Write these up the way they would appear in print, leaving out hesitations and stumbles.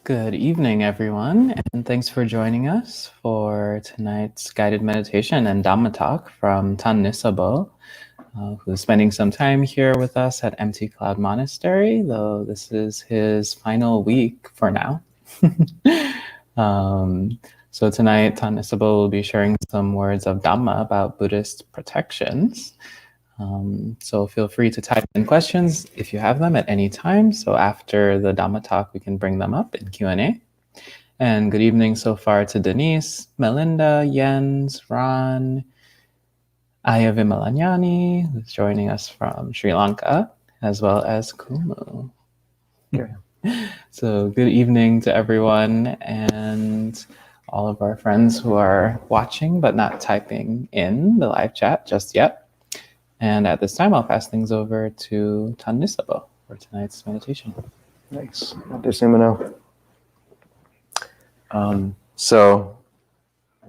Good evening, everyone, and thanks for joining us for tonight's guided meditation and Dhamma talk from Nisabho, who's spending some time here with us at Empty Cloud Monastery, though this is his final week for now. So tonight, Nisabho will be sharing some words of Dhamma about Buddhist protections. So feel free to type in questions if you have them at any time. So after the Dhamma talk, we can bring them up in Q&A. And good evening so far to Denise, Melinda, Jens, Ron, Aya Vimalanyani, who's joining us from Sri Lanka, as well as Kumu. So good evening to everyone and all of our friends who are watching but not typing in the live chat just yet. And at this time, I'll pass things over to Nisabho for tonight's meditation. Thanks. So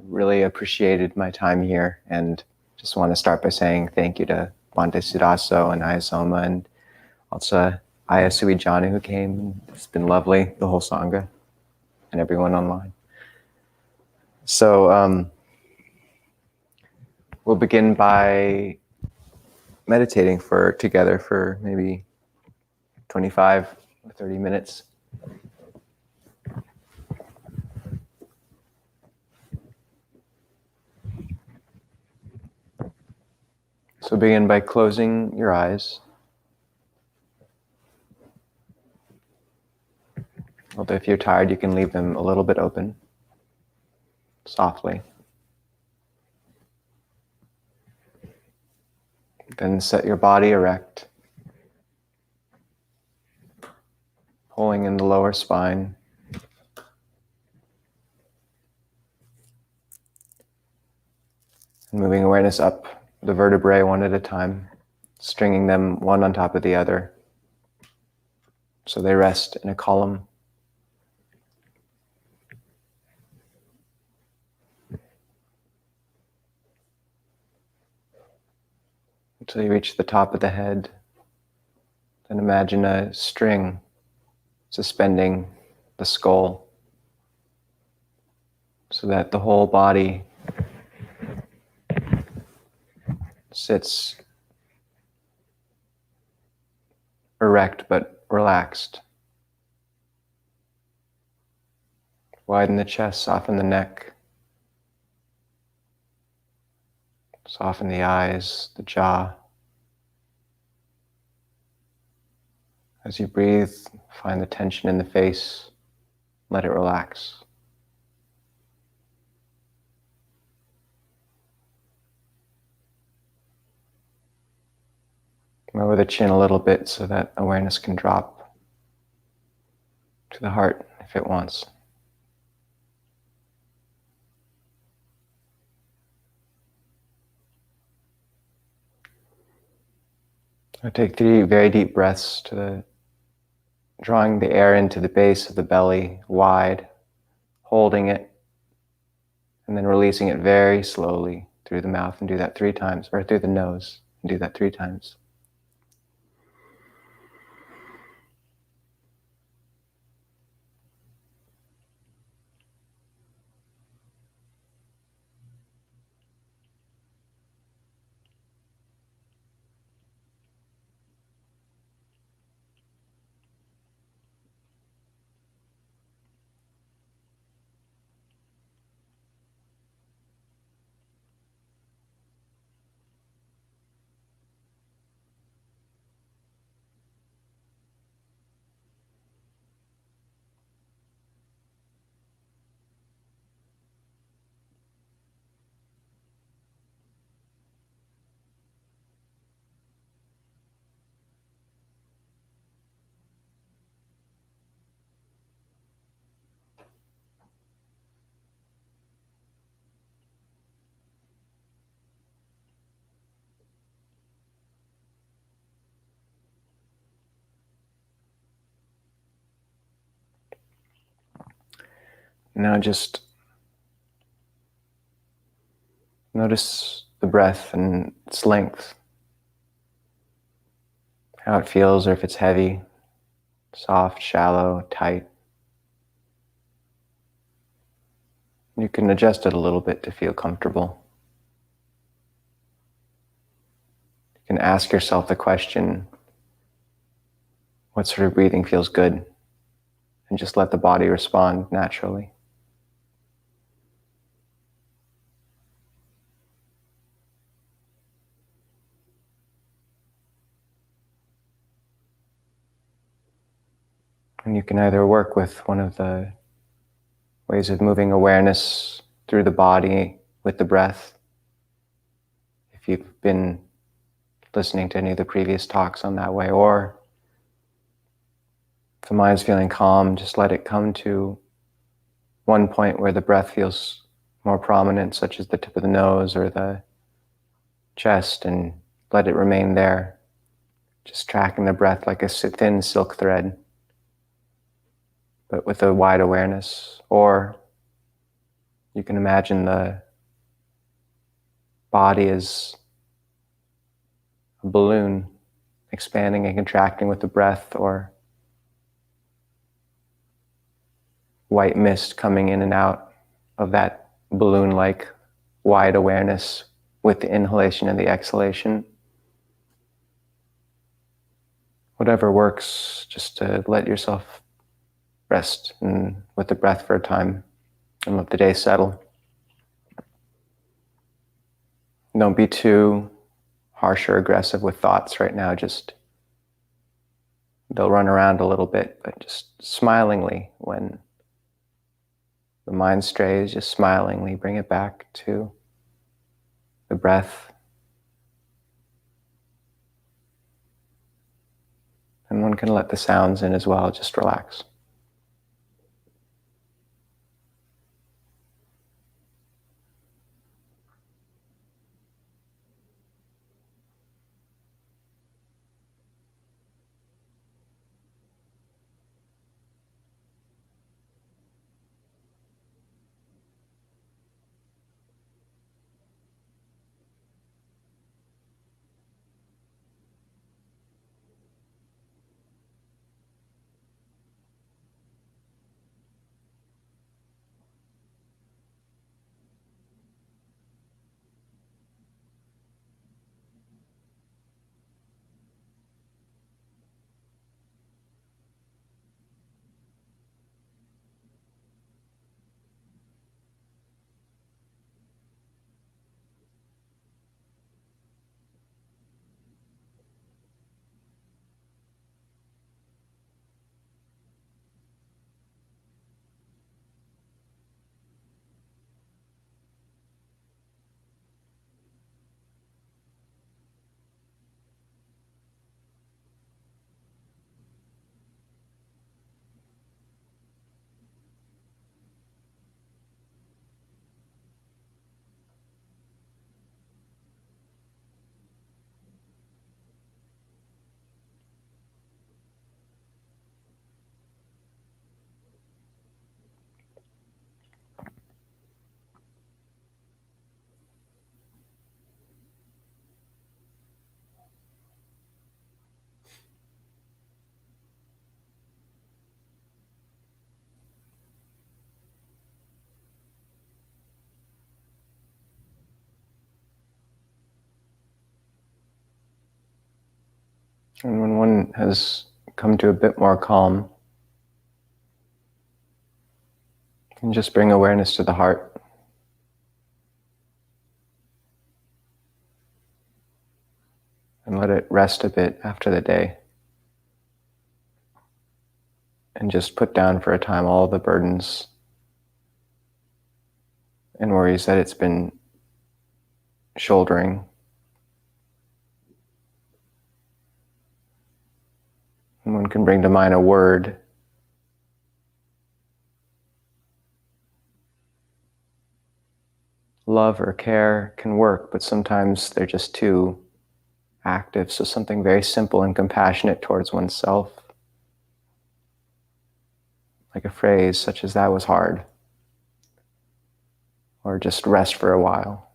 really appreciated my time here, and just want to start by saying thank you to Bhante Sudaso and Ayasoma, and also Aya Suijana who came. It's been lovely, the whole Sangha, and everyone online. So we'll begin by meditating together for maybe 25 or 30 minutes. So begin by closing your eyes. Although if you're tired, you can leave them a little bit open, softly. Then set your body erect, pulling in the lower spine. And moving awareness up the vertebrae one at a time, stringing them one on top of the other, so they rest in a column. Until you reach the top of the head, then imagine a string suspending the skull so that the whole body sits erect but relaxed. Widen the chest, soften the neck, soften the eyes, the jaw. As you breathe, find the tension in the face, let it relax. Lower the chin a little bit so that awareness can drop to the heart if it wants. I take 3 very deep breaths drawing the air into the base of the belly wide, holding it, and then releasing it very slowly through the mouth, and do that 3 times, or through the nose, and do that 3 times. Now just notice the breath and its length, how it feels, or if it's heavy, soft, shallow, tight. You can adjust it a little bit to feel comfortable. You can ask yourself the question, what sort of breathing feels good? And just let the body respond naturally. And you can either work with one of the ways of moving awareness through the body with the breath. If you've been listening to any of the previous talks on that way, or if the mind's feeling calm, just let it come to one point where the breath feels more prominent, such as the tip of the nose or the chest, and let it remain there, just tracking the breath like a thin silk thread, but with a wide awareness. Or you can imagine the body as a balloon expanding and contracting with the breath, or white mist coming in and out of that balloon-like wide awareness with the inhalation and the exhalation. Whatever works, just to let yourself rest with the breath for a time and let the day settle. Don't be too harsh or aggressive with thoughts right now. Just they'll run around a little bit, but just smilingly, when the mind strays, just smilingly bring it back to the breath. And one can let the sounds in as well, just relax. And when one has come to a bit more calm, you can just bring awareness to the heart. And let it rest a bit after the day. And just put down for a time all the burdens and worries that it's been shouldering. And one can bring to mind a word. Love or care can work, but sometimes they're just too active. So something very simple and compassionate towards oneself. Like a phrase such as, "That was hard." Or just rest for a while.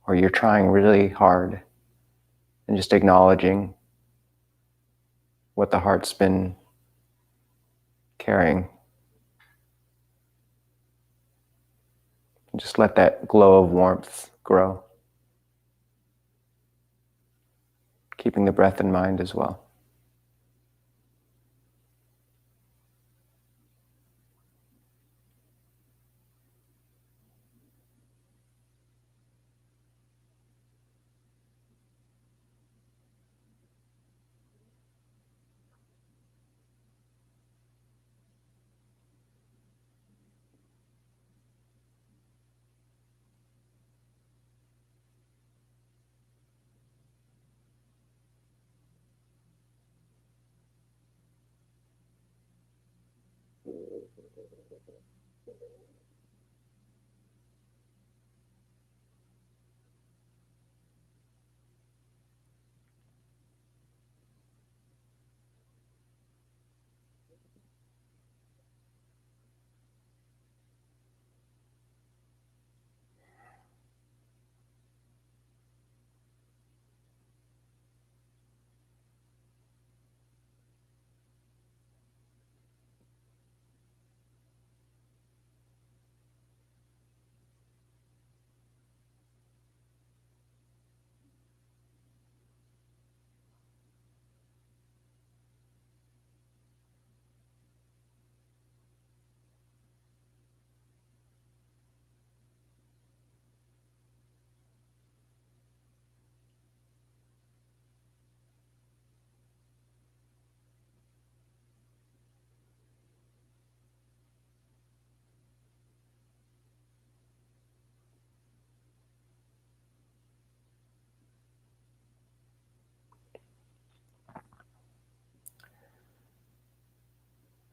Or "You're trying really hard." And just acknowledging what the heart's been carrying. Just let that glow of warmth grow, keeping the breath in mind as well.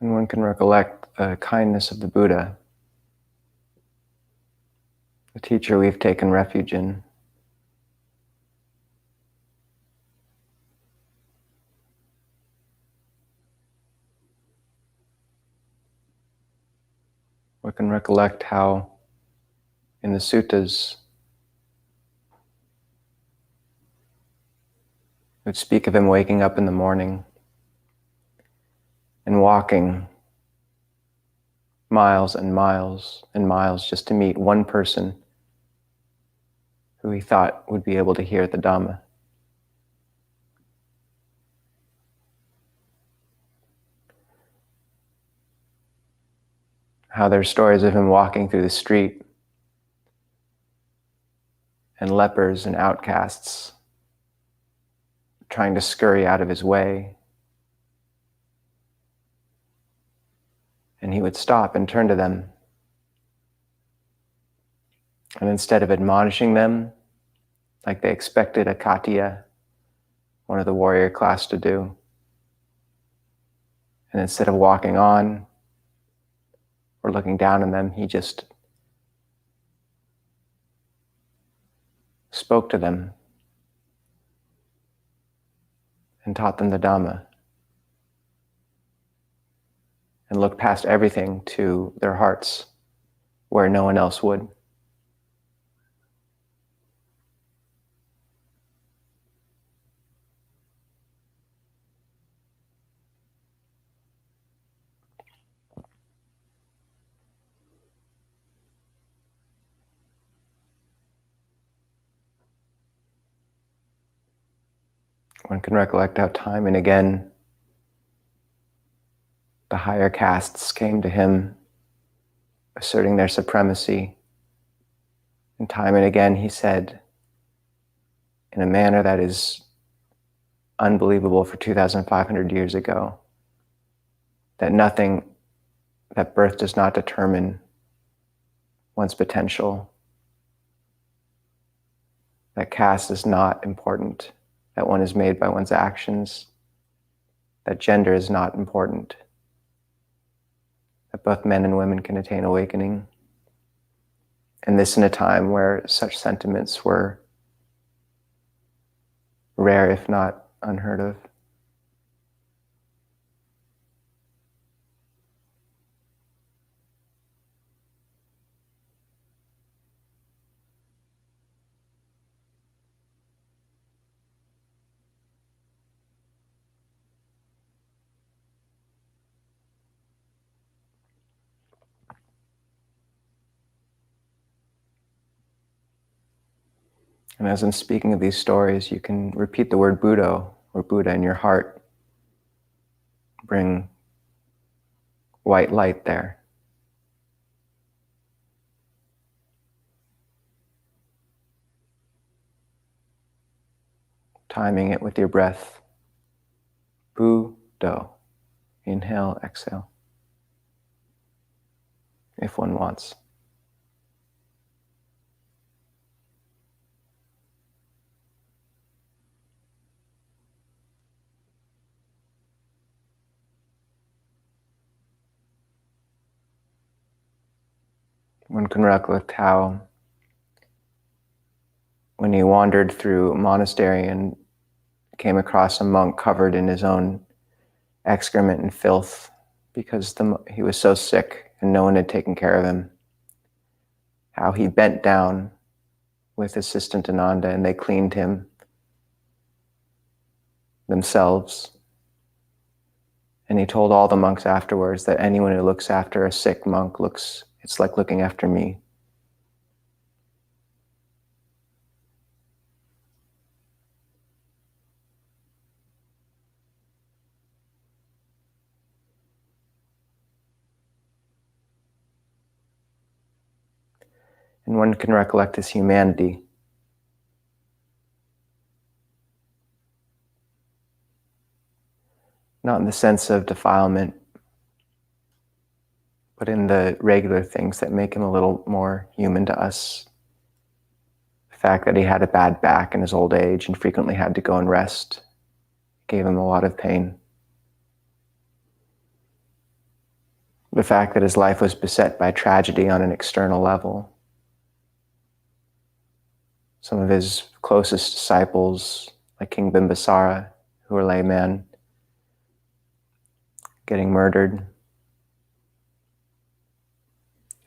And one can recollect the kindness of the Buddha, the teacher we've taken refuge in. One can recollect how in the suttas it would speak of him waking up in the morning and walking miles and miles and miles just to meet one person who he thought would be able to hear the Dhamma. How there's stories of him walking through the street and lepers and outcasts trying to scurry out of his way. And he would stop and turn to them. And instead of admonishing them, like they expected a Katiya, one of the warrior class, to do, and instead of walking on or looking down on them, he just spoke to them and taught them the Dhamma and looked past everything to their hearts where no one else would. One can recollect how time and again the higher castes came to him, asserting their supremacy. And time and again he said, in a manner that is unbelievable for 2,500 years ago, that birth does not determine one's potential, that caste is not important, that one is made by one's actions, that gender is not important, that both men and women can attain awakening. And this in a time where such sentiments were rare, if not unheard of. And as I'm speaking of these stories, you can repeat the word Buddha or Buddha in your heart. Bring white light there. Timing it with your breath. Buddha. Inhale, exhale. If one wants. One can recollect how when he wandered through a monastery and came across a monk covered in his own excrement and filth because he was so sick and no one had taken care of him, how he bent down with assistant Ananda and they cleaned him themselves. And he told all the monks afterwards that anyone who looks after a sick monk it's like looking after me. And one can recollect his humanity. Not in the sense of defilement, but in the regular things that make him a little more human to us. The fact that he had a bad back in his old age and frequently had to go and rest gave him a lot of pain. The fact that his life was beset by tragedy on an external level. Some of his closest disciples, like King Bimbisara, who were laymen, getting murdered.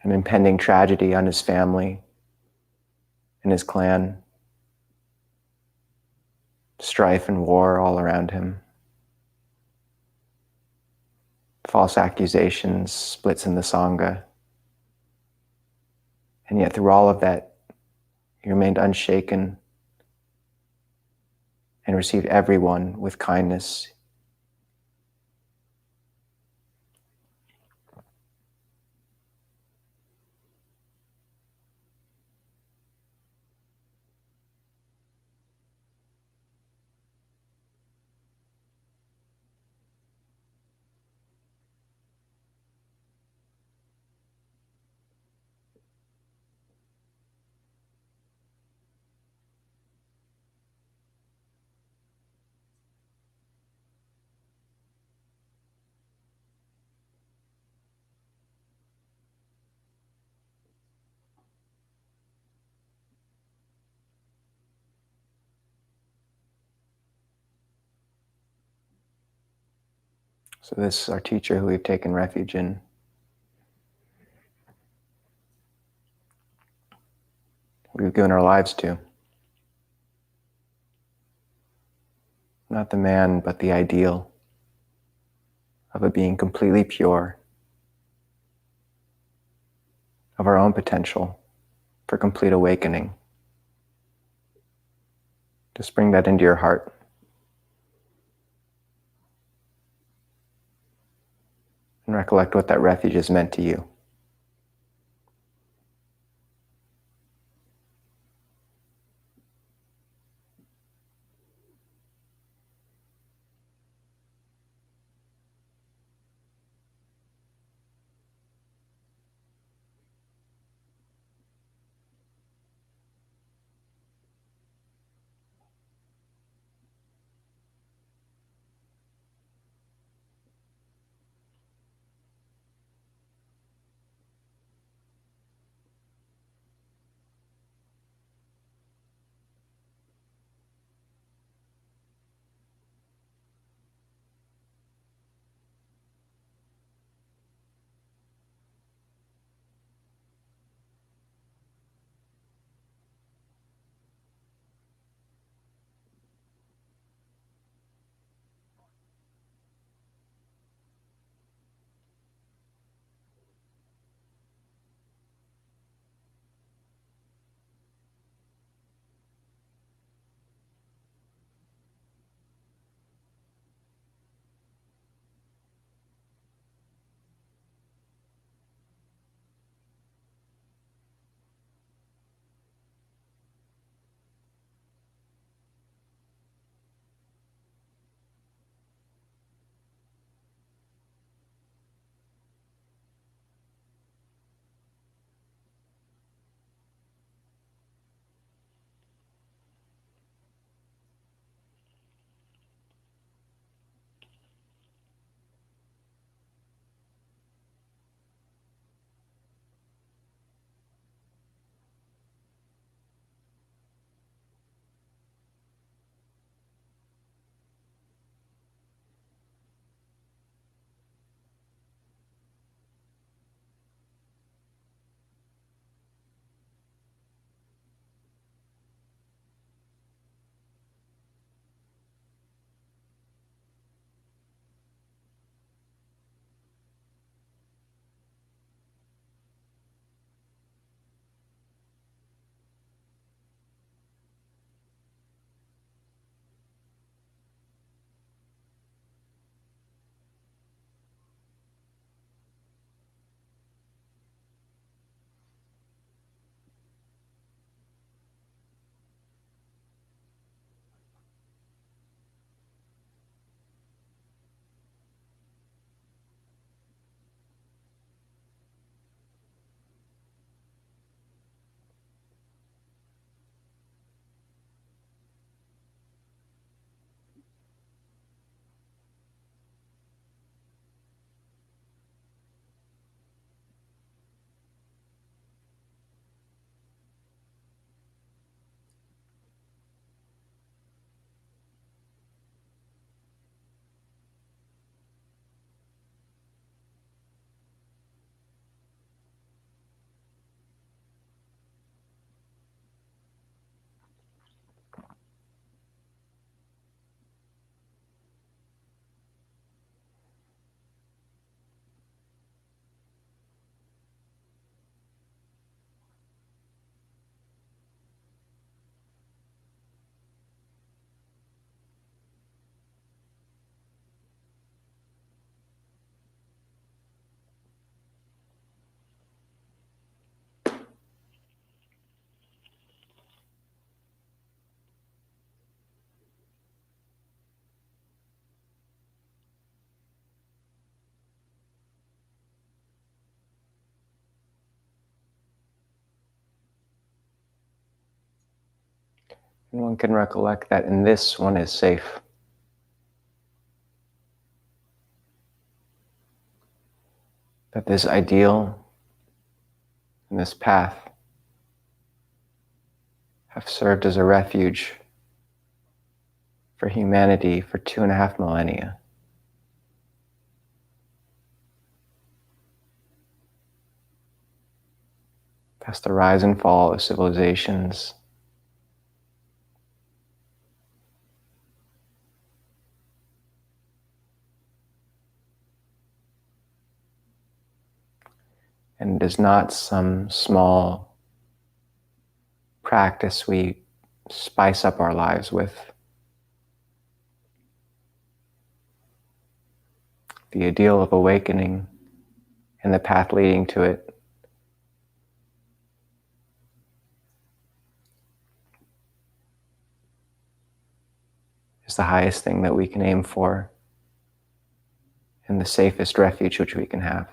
An impending tragedy on his family and his clan. Strife and war all around him. False accusations, splits in the Sangha. And yet through all of that, he remained unshaken and received everyone with kindness. So this is our teacher who we've taken refuge in. We've given our lives to. Not the man, but the ideal of a being completely pure, of our own potential for complete awakening. Just bring that into your heart. And recollect what that refuge has meant to you. And one can recollect that in this one is safe. That this ideal and this path have served as a refuge for humanity for 2.5 millennia. Past the rise and fall of civilizations, and it is not some small practice we spice up our lives with. The ideal of awakening and the path leading to it is the highest thing that we can aim for and the safest refuge which we can have.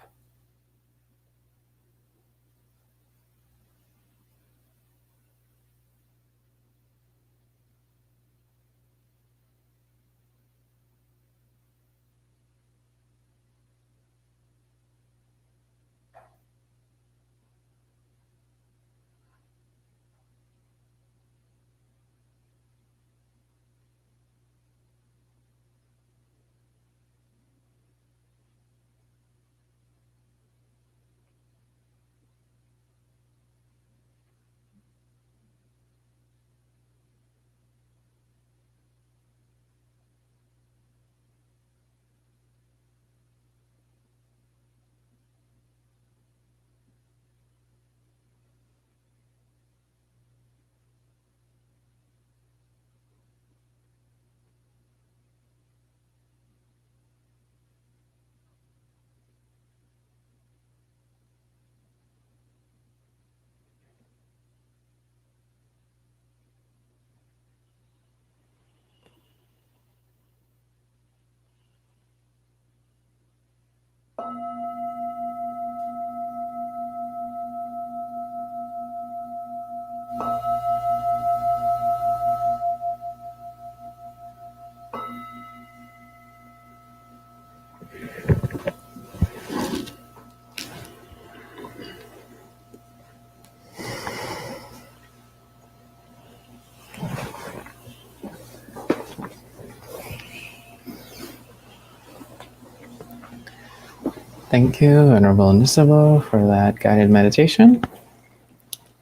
Thank you, Venerable Nisabho, for that guided meditation.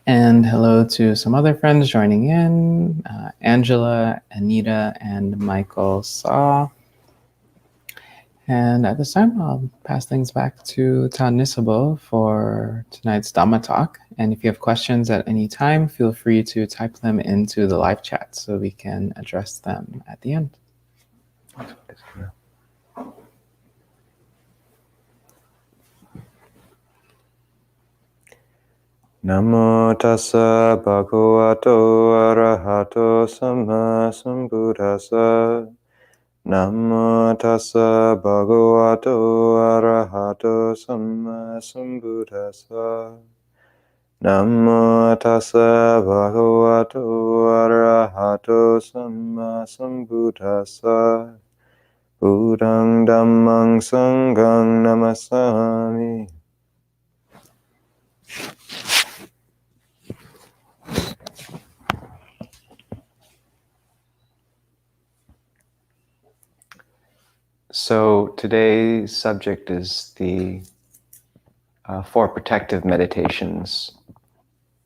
And hello to some other friends joining in, Angela, Anita, and Michael Saw. And at this time, I'll pass things back to Ta Nisabho for tonight's Dhamma talk. And if you have questions at any time, feel free to type them into the live chat so we can address them at the end. Namo tassa bhagavato arahato samma sambuddhassa. Namo tassa bhagavato arahato samma sambuddhassa. Namo tassa bhagavato arahato samma sambuddhassa. Buddhang dhammang sanghang namasami. So today's subject is the 4 protective meditations,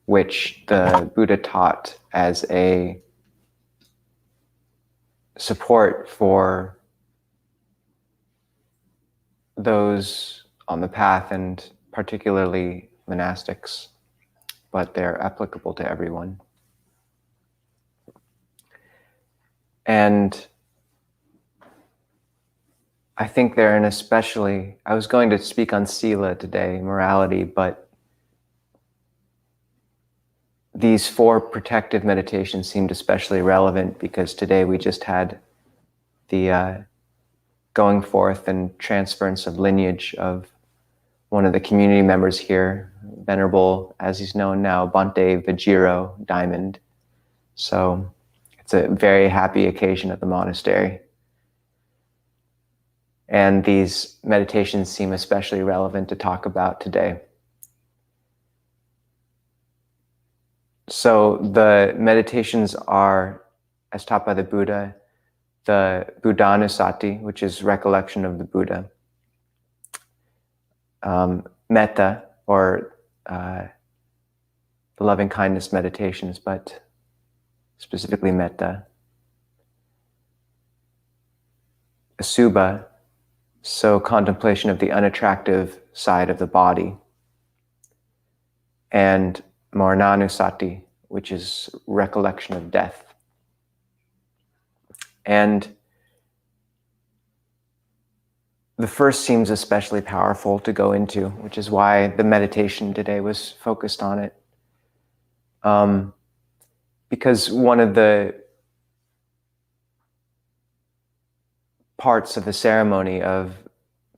which the Buddha taught as a support for those on the path, and particularly monastics, but they're applicable to everyone. And I think they're an especially, I was going to speak on sila today, morality, but these 4 protective meditations seemed especially relevant because today we just had the going forth and transference of lineage of one of the community members here, Venerable, as he's known now, Bhante Vajiro Diamond. So It's a very happy occasion at the monastery. And these meditations seem especially relevant to talk about today. So the meditations are, as taught by the Buddha, the Buddhanusati, which is recollection of the Buddha, metta, or the loving kindness meditations, but specifically metta, asubha, so contemplation of the unattractive side of the body, and marananusati, which is recollection of death. And the first seems especially powerful to go into, which is why the meditation today was focused on it. Because one of the parts of the ceremony of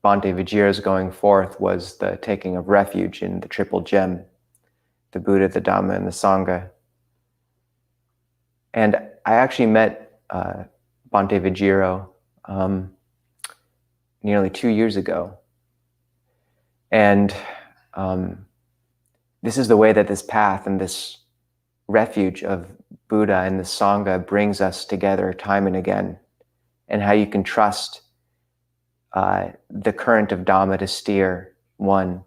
Bhante Vajira's going forth was the taking of refuge in the triple gem, the Buddha, the Dhamma, and the Sangha. And I actually met Bhante Vajira nearly 2 years ago. And this is the way that this path and this refuge of Buddha and the Sangha brings us together time and again, and how you can trust the current of Dhamma to steer one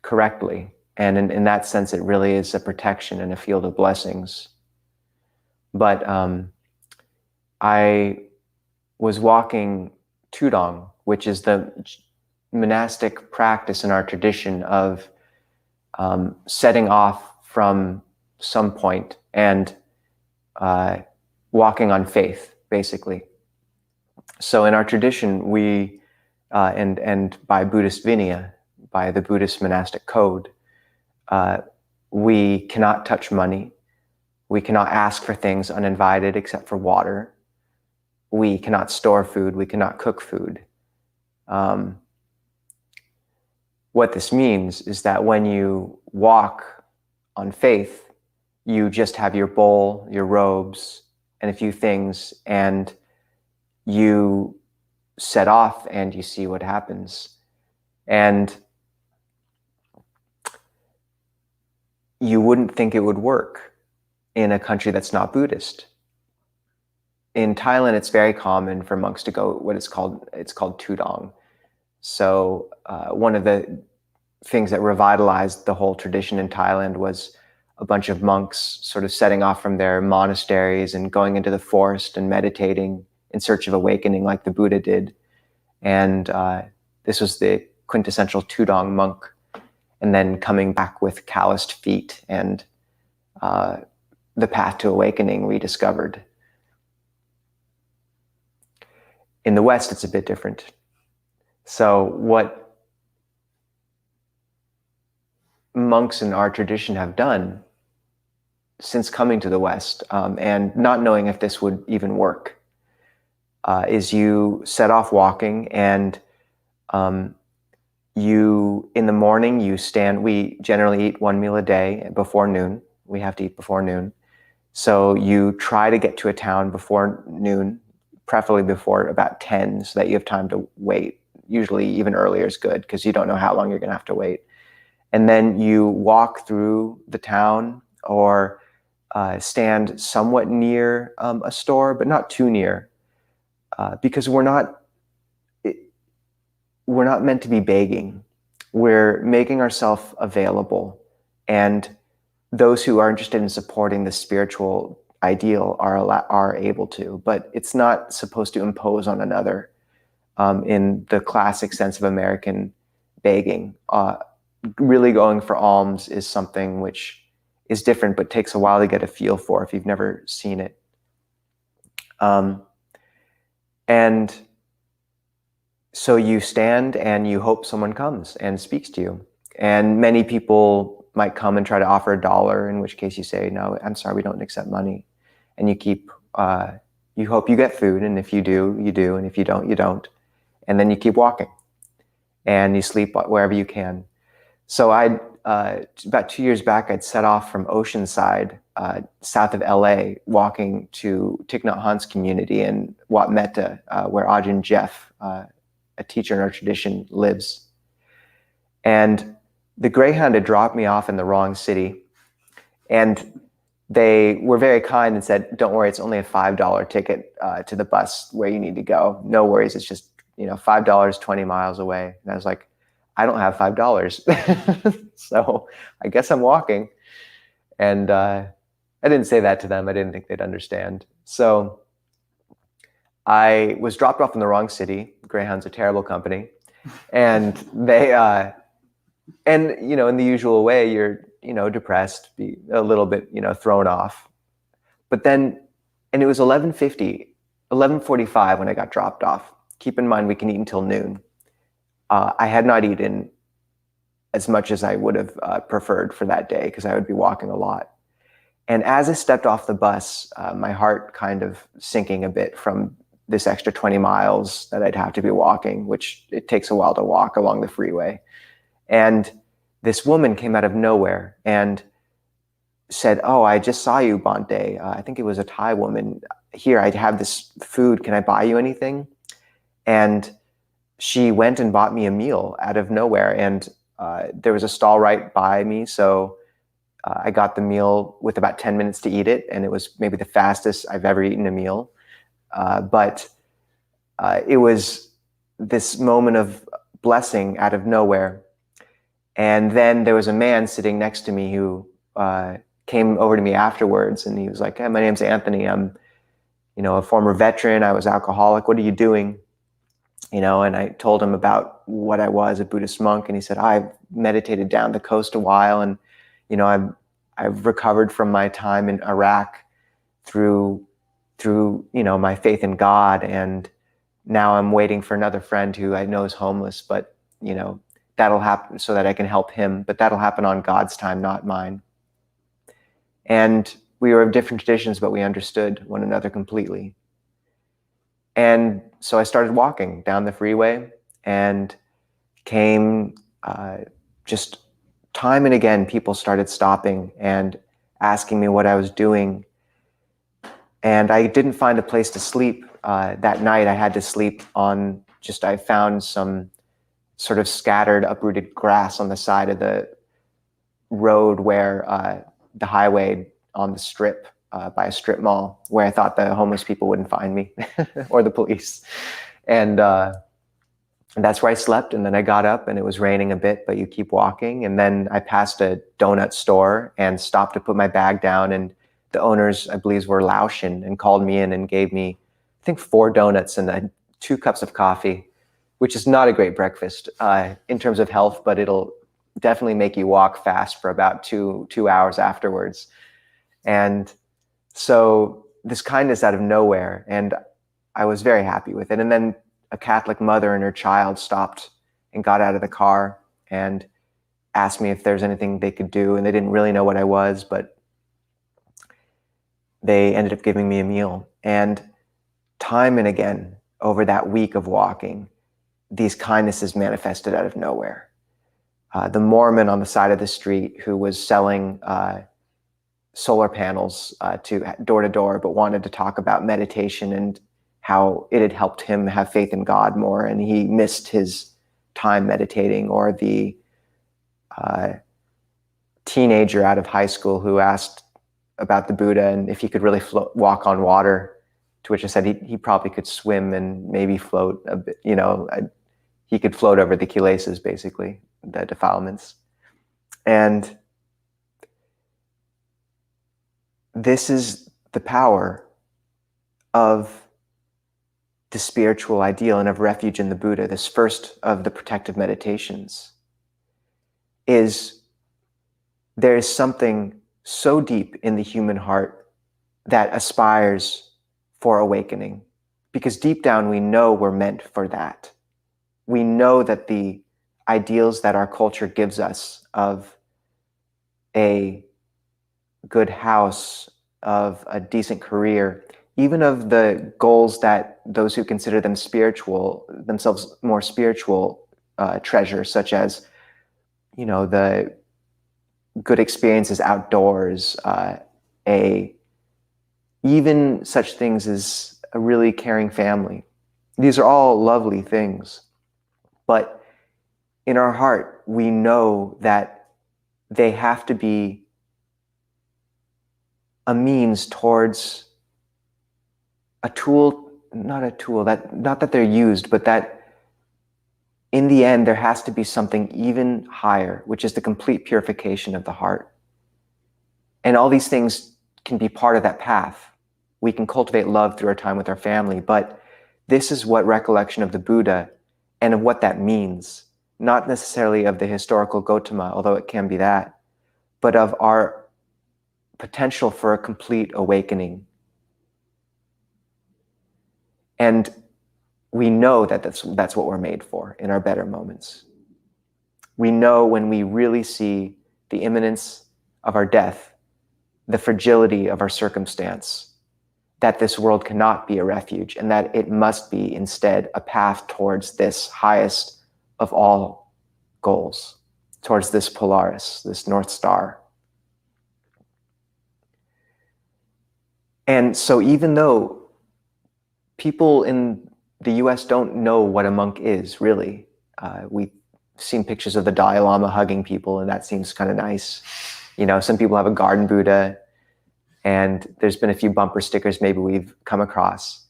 correctly. And in that sense, it really is a protection and a field of blessings. But I was walking Tudong, which is the monastic practice in our tradition of setting off from some point and walking on faith, basically. So in our tradition, we, and by Buddhist Vinaya, by the Buddhist monastic code, we cannot touch money. We cannot ask for things uninvited except for water. We cannot store food. We cannot cook food. What this means is that when you walk on faith, you just have your bowl, your robes, and a few things, and you set off and you see what happens. And you wouldn't think it would work in a country that's not Buddhist. In Thailand, it's very common for monks to go it's called Tudong. So one of the things that revitalized the whole tradition in Thailand was a bunch of monks sort of setting off from their monasteries and going into the forest and meditating in search of awakening like the Buddha did. And this was the quintessential Tudong monk, and then coming back with calloused feet and the path to awakening rediscovered. In the West, it's a bit different. So what monks in our tradition have done since coming to the West, and not knowing if this would even work, is you set off walking, and you, in the morning, you stand. We generally eat one meal a day before noon. We have to eat before noon. So you try to get to a town before noon, preferably before about 10, so that you have time to wait. Usually even earlier is good, because you don't know how long you're going to have to wait. And then you walk through the town, or stand somewhat near a store, but not too near, because we're not meant to be begging. We're making ourselves available, and those who are interested in supporting the spiritual ideal are able to, but it's not supposed to impose on another in the classic sense of American begging. Really going for alms is something which is different, but takes a while to get a feel for if you've never seen it. And so you stand and you hope someone comes and speaks to you. And many people might come and try to offer $1, in which case you say, no, I'm sorry, we don't accept money. And you keep, you hope you get food. And if you do, you do. And if you don't, you don't. And then you keep walking and you sleep wherever you can. So about 2 years back, I'd set off from Oceanside, south of LA, walking to Thich Nhat Hanh's community in Wat Metta, where Ajahn Jeff, a teacher in our tradition, lives. And the Greyhound had dropped me off in the wrong city. And they were very kind and said, don't worry, it's only a $5 ticket to the bus where you need to go. No worries, it's just, $5, 20 miles away. And I was like, I don't have $5. So I guess I'm walking. And I didn't say that to them. I didn't think they'd understand. So I was dropped off in the wrong city. Greyhound's a terrible company. And they, and, in the usual way, you're, depressed, be a little bit, thrown off. But then, and it was 11:45 when I got dropped off. Keep in mind, we can eat until noon. I had not eaten as much as I would have preferred for that day because I would be walking a lot. And as I stepped off the bus, my heart kind of sinking a bit from this extra 20 miles that I'd have to be walking, which it takes a while to walk along the freeway. And this woman came out of nowhere and said, oh, I just saw you, Bhante. I think it was a Thai woman. Here, I have this food. Can I buy you anything? And she went and bought me a meal out of nowhere. And there was a stall right by me. So I got the meal with about 10 minutes to eat it. And it was maybe the fastest I've ever eaten a meal. But it was this moment of blessing out of nowhere. And then there was a man sitting next to me who came over to me afterwards, and he was like, hey, my name's Anthony. I'm, a former veteran. I was alcoholic. What are you doing? And I told him about what I was, a Buddhist monk. And he said, I've meditated down the coast a while. And, I've recovered from my time in Iraq through, my faith in God. And now I'm waiting for another friend who I know is homeless, but, that'll happen so that I can help him, but that'll happen on God's time, not mine. And we were of different traditions, but we understood one another completely. And so I started walking down the freeway and came just time and again, people started stopping and asking me what I was doing. And I didn't find a place to sleep. That night I had to sleep on I found some sort of scattered, uprooted grass on the side of the road where the highway on the strip, by a strip mall, where I thought the homeless people wouldn't find me or the police. And that's where I slept. And then I got up and it was raining a bit, but you keep walking. And then I passed a donut store and stopped to put my bag down. And the owners, I believe, were Laotian and called me in and gave me, I think, 4 donuts and 2 cups of coffee, which is not a great breakfast in terms of health, but it'll definitely make you walk fast for about two hours afterwards. And so this kindness out of nowhere, and I was very happy with it. And then a Catholic mother and her child stopped and got out of the car and asked me if there's anything they could do. And they didn't really know what I was, but they ended up giving me a meal. And time and again, over that week of walking, these kindnesses manifested out of nowhere. The Mormon on the side of the street who was selling solar panels to door to door, but wanted to talk about meditation and how it had helped him have faith in God more, and he missed his time meditating. Or the teenager out of high school who asked about the Buddha and if he could really walk on water, to which I said he probably could swim and maybe float a bit, he could float over the kilesas, basically, the defilements. And this is the power of the spiritual ideal and of refuge in the Buddha. This first of the protective meditations is there is something so deep in the human heart that aspires for awakening, because deep down we know we're meant for that. We know that the ideals that our culture gives us of a good house, of a decent career, even of the goals that those who consider themselves more spiritual treasure, such as, the good experiences outdoors, even such things as a really caring family. These are all lovely things, but in our heart, we know that they have to be a means towards a tool, not a tool, not that they're used, but that in the end, there has to be something even higher, which is the complete purification of the heart. And all these things can be part of that path. We can cultivate love through our time with our family, but this is what recollection of the Buddha and of what that means, not necessarily of the historical Gautama, although it can be that, but of our potential for a complete awakening. And we know that that's what we're made for in our better moments. We know when we really see the imminence of our death, the fragility of our circumstance, that this world cannot be a refuge and that it must be instead a path towards this highest of all goals, towards this Polaris, this North Star. And so even though people in the US don't know what a monk is, really, we've seen pictures of the Dalai Lama hugging people, and that seems kind of nice. You know, some people have a garden Buddha, and there's been a few bumper stickers maybe we've come across.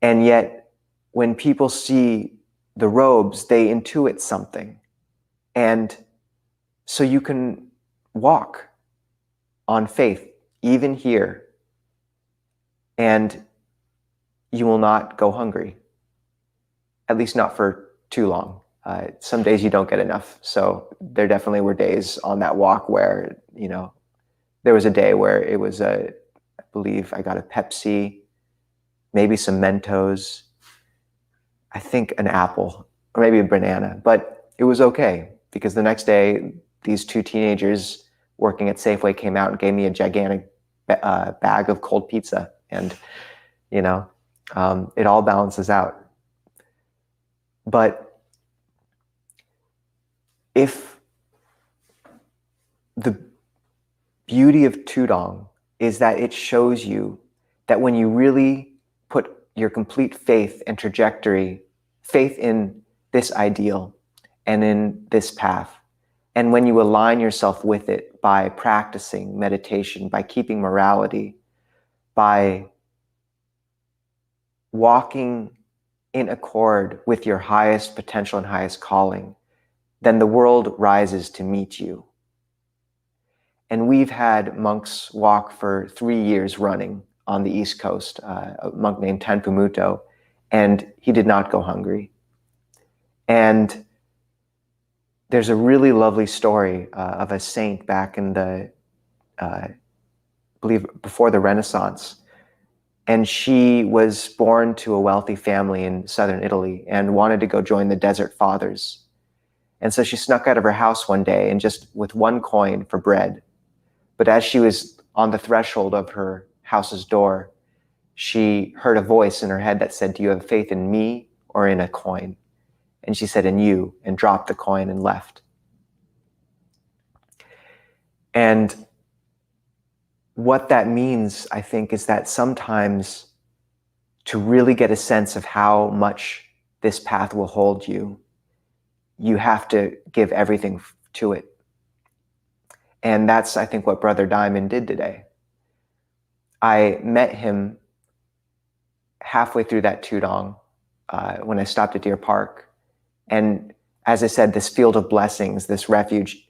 And yet, when people see the robes, they intuit something. And so you can walk on faith, even here, and you will not go hungry, at least not for too long. Some days you don't get enough. So there definitely were days on that walk where, you know, there was a day where it was I believe I got a Pepsi, maybe some Mentos, I think an apple, or maybe a banana, but it was okay because the next day, these two teenagers working at Safeway came out and gave me a gigantic bag of cold pizza. And, you know, it all balances out. But if the beauty of Tudong is that it shows you that when you really put your complete faith and trajectory, faith in this ideal and in this path, and when you align yourself with it by practicing meditation, by keeping morality, by walking in accord with your highest potential and highest calling, then the world rises to meet you. And we've had monks walk for 3 years running on the East Coast, a monk named Tenpu Muto, and he did not go hungry. And there's a really lovely story of a saint back in the, I believe, before the Renaissance. And she was born to a wealthy family in southern Italy and wanted to go join the Desert Fathers. And so she snuck out of her house one day and just with one coin for bread. But as she was on the threshold of her house's door, she heard a voice in her head that said, "Do you have faith in me or in a coin?" And she said, "In you," and dropped the coin and left. And what that means, I think, is that sometimes to really get a sense of how much this path will hold you, you have to give everything to it. And that's, I think, what Brother Diamond did today. I met him halfway through that Tudong when I stopped at Deer Park. And as I said, this field of blessings, this refuge,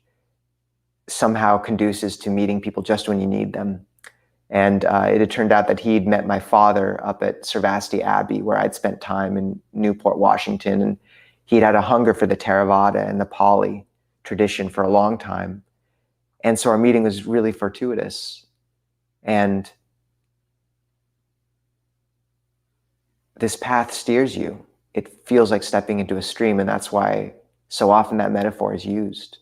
somehow conduces to meeting people just when you need them. And it had turned out that he'd met my father up at Servasti Abbey, where I'd spent time in Newport, Washington. And he'd had a hunger for the Theravada and the Pali tradition for a long time. And so our meeting was really fortuitous. And this path steers you. It feels like stepping into a stream, and that's why so often that metaphor is used.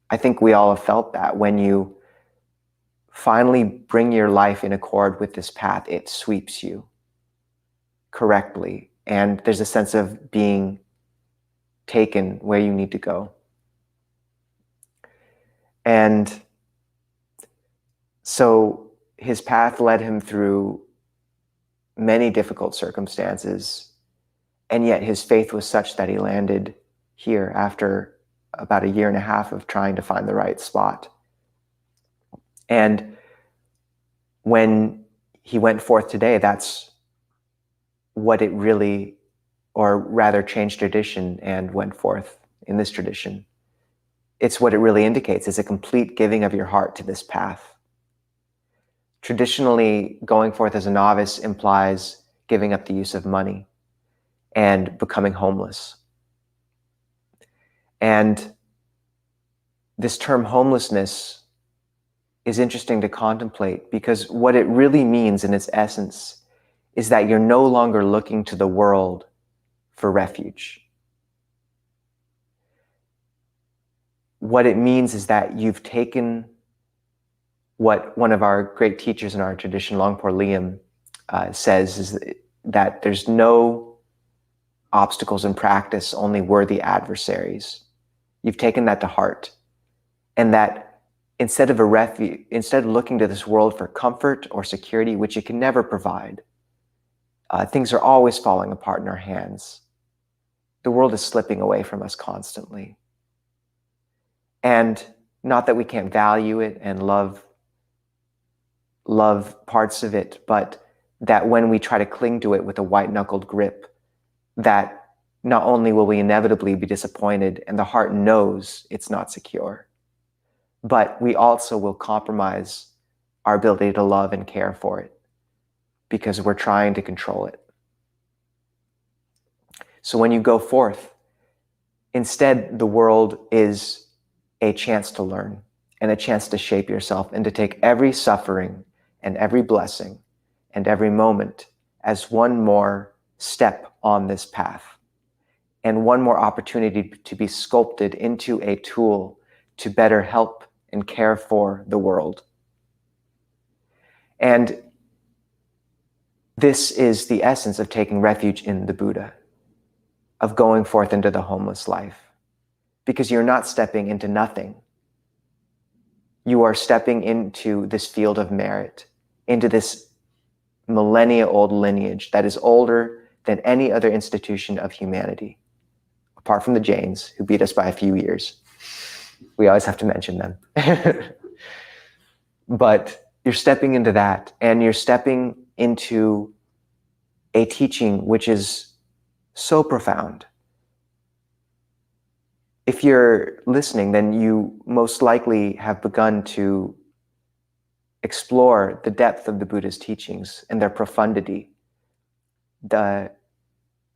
I think we all have felt that when you finally bring your life in accord with this path, it sweeps you correctly. And there's a sense of being taken where you need to go. And so his path led him through many difficult circumstances, and yet his faith was such that he landed here after about 1.5 years of trying to find the right spot. And when he went forth today, that's what it really, or rather changed tradition and went forth in this tradition. It's what it really indicates, is a complete giving of your heart to this path. Traditionally, going forth as a novice implies giving up the use of money and becoming homeless. And this term homelessness is interesting to contemplate, because what it really means in its essence is that you're no longer looking to the world for refuge. What it means is that you've taken what one of our great teachers in our tradition, Longpo Liam, says, is that there's no obstacles in practice, only worthy adversaries. You've taken that to heart. And that instead of looking to this world for comfort or security, which it can never provide, things are always falling apart in our hands. The world is slipping away from us constantly. And not that we can't value it and love parts of it, but that when we try to cling to it with a white-knuckled grip, that not only will we inevitably be disappointed, and the heart knows it's not secure, but we also will compromise our ability to love and care for it because we're trying to control it. So when you go forth, instead, the world is a chance to learn and a chance to shape yourself and to take every suffering and every blessing and every moment as one more step on this path and one more opportunity to be sculpted into a tool to better help and care for the world. And this is the essence of taking refuge in the Buddha, of going forth into the homeless life, because you're not stepping into nothing. You are stepping into this field of merit, into this millennia-old lineage that is older than any other institution of humanity, apart from the Jains, who beat us by a few years. We always have to mention them. But you're stepping into that, and you're stepping into a teaching which is so profound. If you're listening, then you most likely have begun to explore the depth of the Buddha's teachings and their profundity. The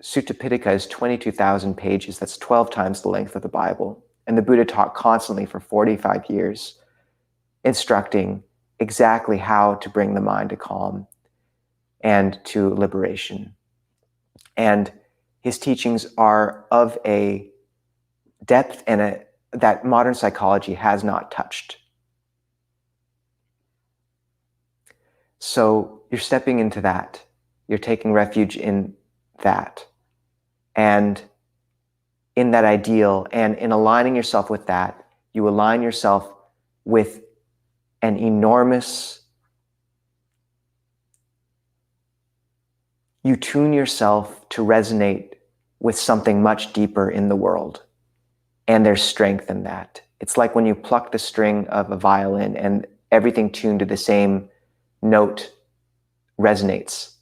Sutta Pitaka is 22,000 pages. That's 12 times the length of the Bible. And the Buddha taught constantly for 45 years, instructing exactly how to bring the mind to calm and to liberation. And his teachings are of a depth and that modern psychology has not touched. So you're stepping into that. You're taking refuge in that. And in that ideal, and in aligning yourself with that, you align yourself with an enormous, you tune yourself to resonate with something much deeper in the world. And there's strength in that. It's like when you pluck the string of a violin and everything tuned to the same note resonates.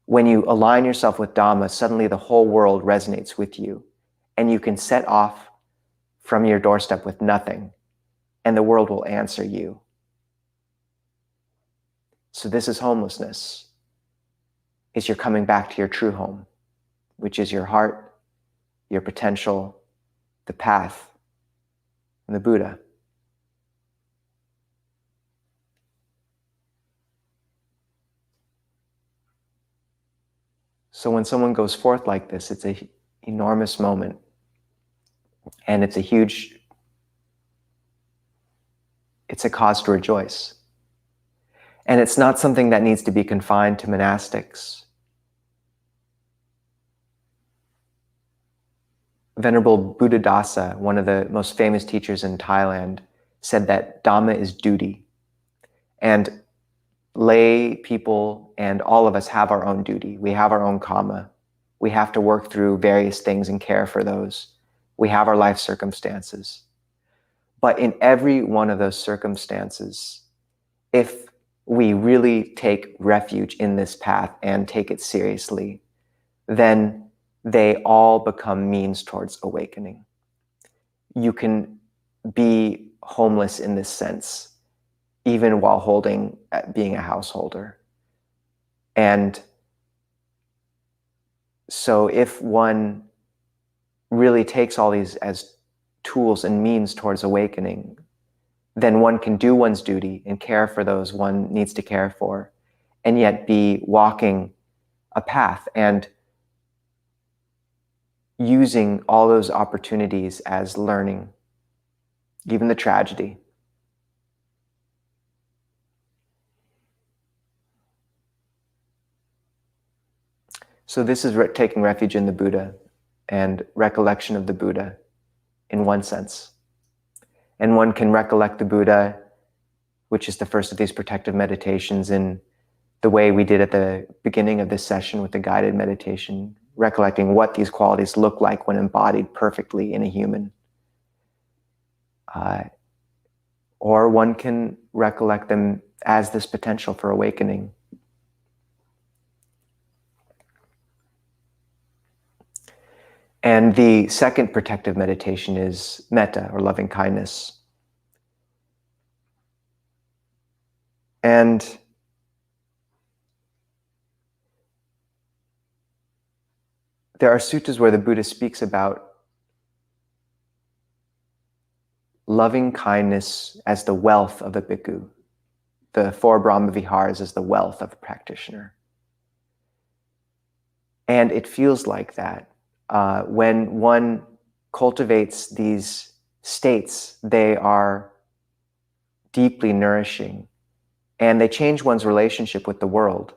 When you align yourself with Dhamma, suddenly the whole world resonates with you. And you can set off from your doorstep with nothing, and the world will answer you. So this is homelessness, is you're coming back to your true home, which is your heart, your potential, the path, and the Buddha. So when someone goes forth like this, it's an enormous moment. And it's a cause to rejoice. And it's not something that needs to be confined to monastics. Venerable Buddhadasa, one of the most famous teachers in Thailand, said that Dhamma is duty. And lay people and all of us have our own duty. We have our own karma. We have to work through various things and care for those. We have our life circumstances. But in every one of those circumstances, if we really take refuge in this path and take it seriously, then they all become means towards awakening. You can be homeless in this sense, even while being a householder. And so if one really takes all these as tools and means towards awakening, then one can do one's duty and care for those one needs to care for, and yet be walking a path and using all those opportunities as learning, even the tragedy. So this is taking refuge in the Buddha and recollection of the Buddha in one sense. And one can recollect the Buddha, which is the first of these protective meditations, in the way we did at the beginning of this session with the guided meditation, recollecting what these qualities look like when embodied perfectly in a human. Or one can recollect them as this potential for awakening. And the second protective meditation is metta, or loving kindness. And there are suttas where the Buddha speaks about loving kindness as the wealth of a bhikkhu, the 4 Brahma Viharas as the wealth of a practitioner. And it feels like that. When one cultivates these states, they are deeply nourishing, and they change one's relationship with the world.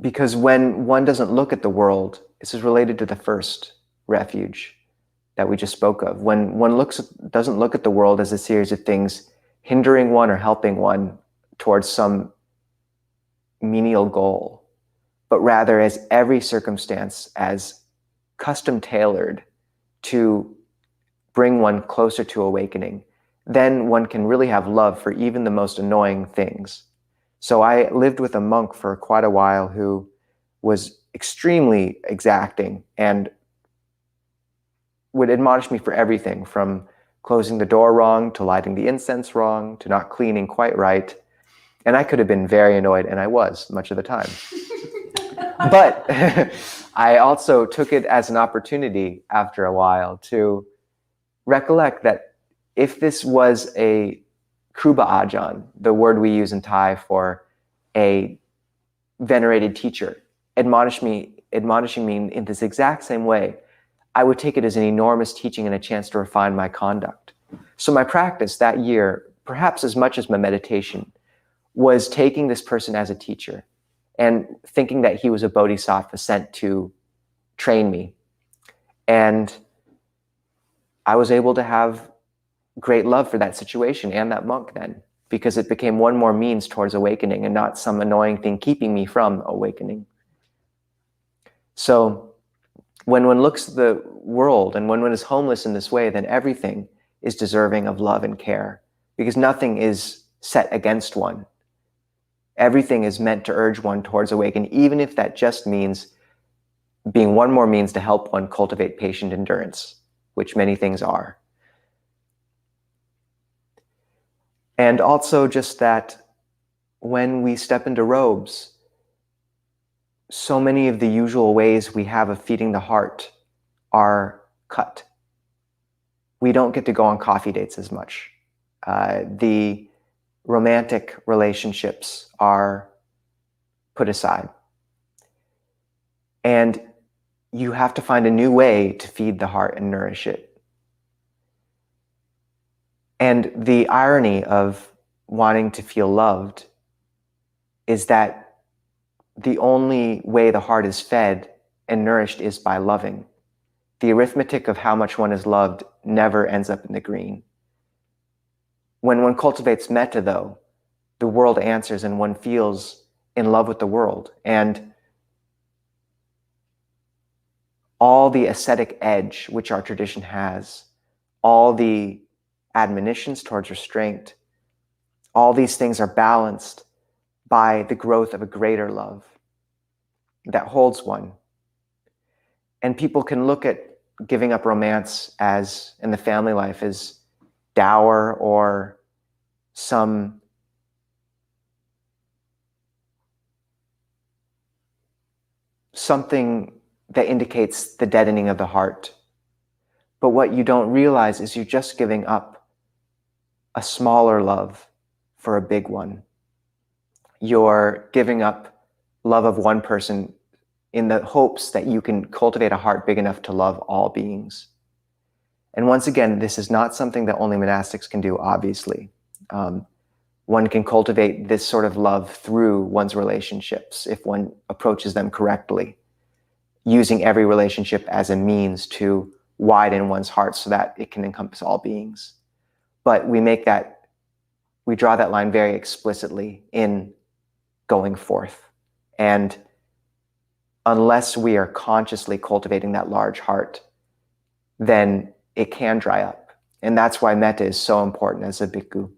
Because when one doesn't look at the world, this is related to the first refuge that we just spoke of. When one doesn't look at the world as a series of things hindering one or helping one towards some menial goal, but rather as every circumstance as custom tailored to bring one closer to awakening, then one can really have love for even the most annoying things. So I lived with a monk for quite a while who was extremely exacting and would admonish me for everything, from closing the door wrong, to lighting the incense wrong, to not cleaning quite right. And I could have been very annoyed, and I was much of the time. But I also took it as an opportunity after a while to recollect that if this was a Kruba Ajahn, the word we use in Thai for a venerated teacher, admonishing me in this exact same way, I would take it as an enormous teaching and a chance to refine my conduct. So my practice that year, perhaps as much as my meditation, was taking this person as a teacher and thinking that he was a bodhisattva sent to train me. And I was able to have great love for that situation and that monk then, because it became one more means towards awakening and not some annoying thing keeping me from awakening. So when one looks at the world and when one is homeless in this way, then everything is deserving of love and care, because nothing is set against one. Everything is meant to urge one towards awakening, even if that just means being one more means to help one cultivate patient endurance, which many things are. And also just that when we step into robes, so many of the usual ways we have of feeding the heart are cut. We don't get to go on coffee dates as much. The romantic relationships are put aside. And you have to find a new way to feed the heart and nourish it. And the irony of wanting to feel loved is that the only way the heart is fed and nourished is by loving. the arithmetic of how much one is loved never ends up in the green. When one cultivates metta, though, the world answers and one feels in love with the world. And all the ascetic edge which our tradition has, all the admonitions towards restraint, all these things are balanced by the growth of a greater love that holds one. And people can look at giving up romance as, in the family life, as dour or something that indicates the deadening of the heart. But what you don't realize is you're just giving up a smaller love for a big one. You're giving up love of one person in the hopes that you can cultivate a heart big enough to love all beings. And once again, this is not something that only monastics can do, obviously. One can cultivate this sort of love through one's relationships if one approaches them correctly, using every relationship as a means to widen one's heart so that it can encompass all beings. But we draw that line very explicitly in going forth. And unless we are consciously cultivating that large heart, then it can dry up. And that's why metta is so important as a bhikkhu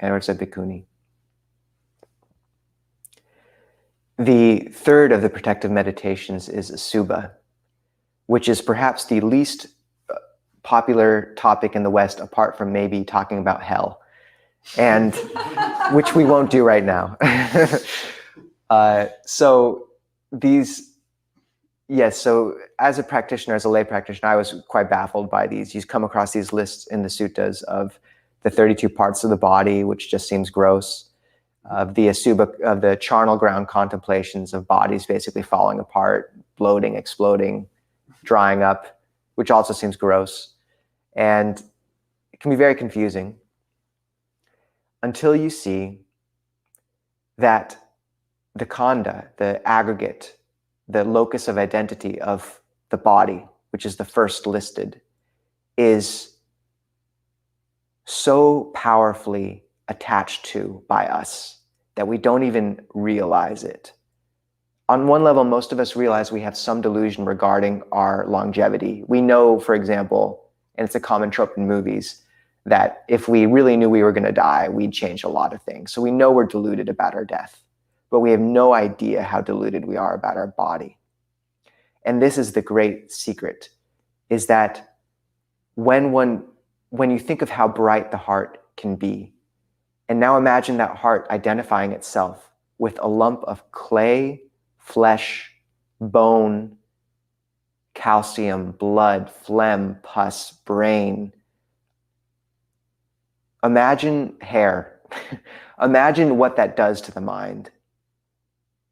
or as a bhikkhuni. The third of the protective meditations is Asubha, which is perhaps the least popular topic in the West, apart from maybe talking about hell, and which we won't do right now. So as a practitioner, as a lay practitioner, I was quite baffled by these. You come across these lists in the suttas of the 32 parts of the body, which just seems gross, of the asubha, of the charnel ground contemplations of bodies basically falling apart, bloating, exploding, drying up, which also seems gross. And it can be very confusing until you see that the khanda, the aggregate, the locus of identity of the body, which is the first listed, is so powerfully attached to by us that we don't even realize it. On one level, most of us realize we have some delusion regarding our longevity. We know, for example, and it's a common trope in movies, that if we really knew we were going to die, we'd change a lot of things. So we know we're deluded about our death, but we have no idea how deluded we are about our body. And this is the great secret, is that when you think of how bright the heart can be, and now imagine that heart identifying itself with a lump of clay, flesh, bone, calcium, blood, phlegm, pus, brain. Imagine hair. Imagine what that does to the mind.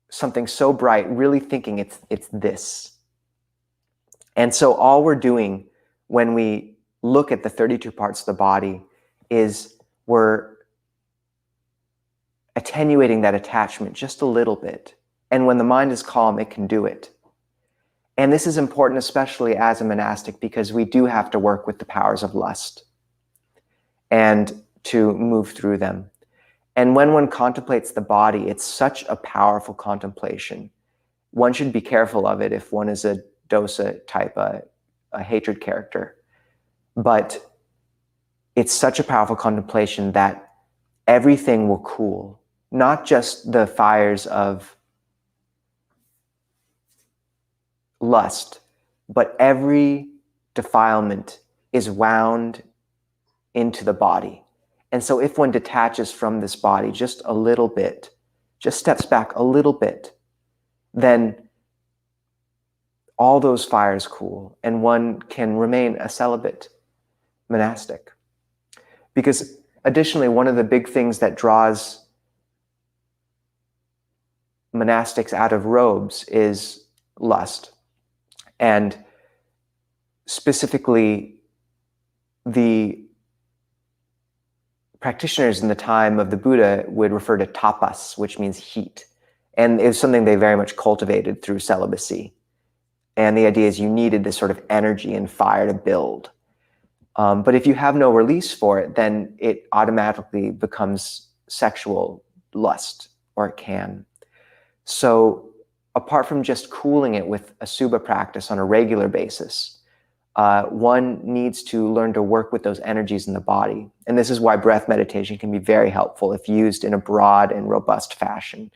Something so bright, really thinking it's this. And so all we're doing when we look at the 32 parts of the body is we're attenuating that attachment just a little bit. And when the mind is calm, it can do it. And this is important, especially as a monastic, because we do have to work with the powers of lust and to move through them. And when one contemplates the body, it's such a powerful contemplation. One should be careful of it if one is a dosa type, a hatred character. But it's such a powerful contemplation that everything will cool, not just the fires of lust, but every defilement is wound into the body. And so if one detaches from this body just a little bit, just steps back a little bit, then all those fires cool and one can remain a celibate monastic. Because additionally, one of the big things that draws monastics out of robes is lust. And specifically, the practitioners in the time of the Buddha would refer to tapas, which means heat. And it was something they very much cultivated through celibacy. And the idea is you needed this sort of energy and fire to build. But if you have no release for it, then it automatically becomes sexual lust, or it can. So apart from just cooling it with a Asubha practice on a regular basis, one needs to learn to work with those energies in the body. And this is why breath meditation can be very helpful if used in a broad and robust fashion,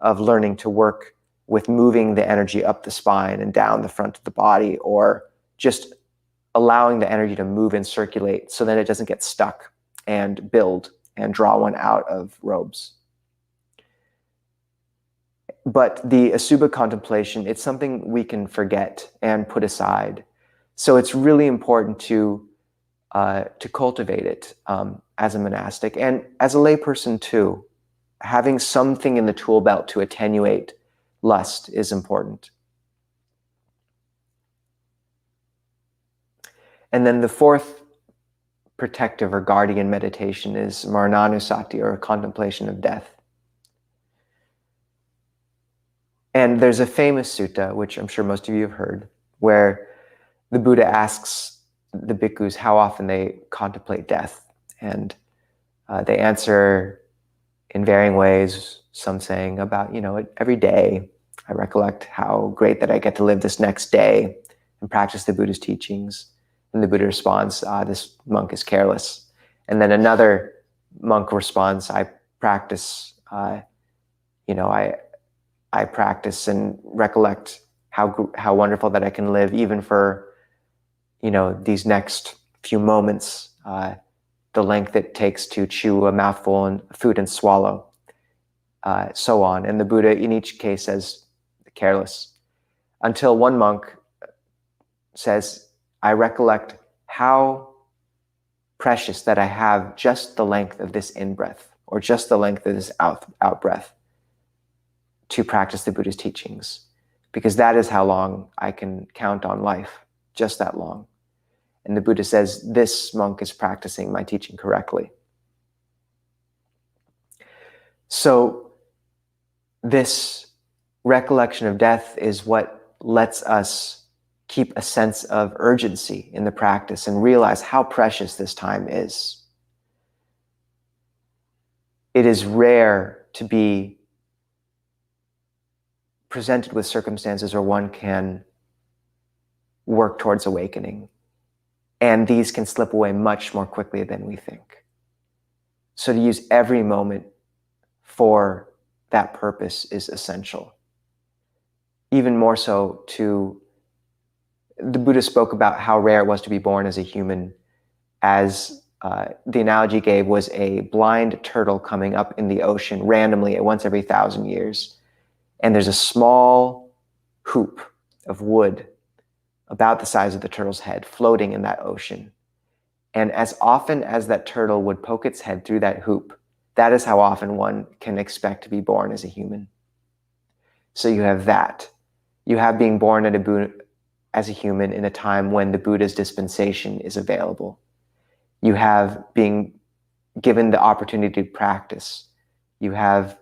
of learning to work with moving the energy up the spine and down the front of the body, or just allowing the energy to move and circulate so that it doesn't get stuck and build and draw one out of robes. But the Asubha contemplation, it's something we can forget and put aside. So it's really important to cultivate it as a monastic and as a layperson too. Having something in the tool belt to attenuate lust is important. And then the fourth protective or guardian meditation is Marananusati, or contemplation of death. And there's a famous sutta, which I'm sure most of you have heard, where the Buddha asks the bhikkhus how often they contemplate death. And they answer in varying ways, some saying about, every day I recollect how great that I get to live this next day and practice the Buddha's teachings. And the Buddha responds, this monk is careless. And then another monk responds, I practice, I practice and recollect how wonderful that I can live even for, these next few moments, the length it takes to chew a mouthful of food and swallow, so on. And the Buddha in each case says, careless. Until one monk says, I recollect how precious that I have just the length of this in-breath, or just the length of this out-breath to practice the Buddha's teachings, because that is how long I can count on life, just that long. And the Buddha says, this monk is practicing my teaching correctly. So this recollection of death is what lets us keep a sense of urgency in the practice and realize how precious this time is. It is rare to be presented with circumstances where one can work towards awakening. And these can slip away much more quickly than we think. So to use every moment for that purpose is essential. Even more so the Buddha spoke about how rare it was to be born as a human, as the analogy gave was a blind turtle coming up in the ocean randomly at once every 1,000 years. And there's a small hoop of wood about the size of the turtle's head floating in that ocean. And as often as that turtle would poke its head through that hoop, that is how often one can expect to be born as a human. So you have that. You have being born as a human in a time when the Buddha's dispensation is available. You have being given the opportunity to practice. You have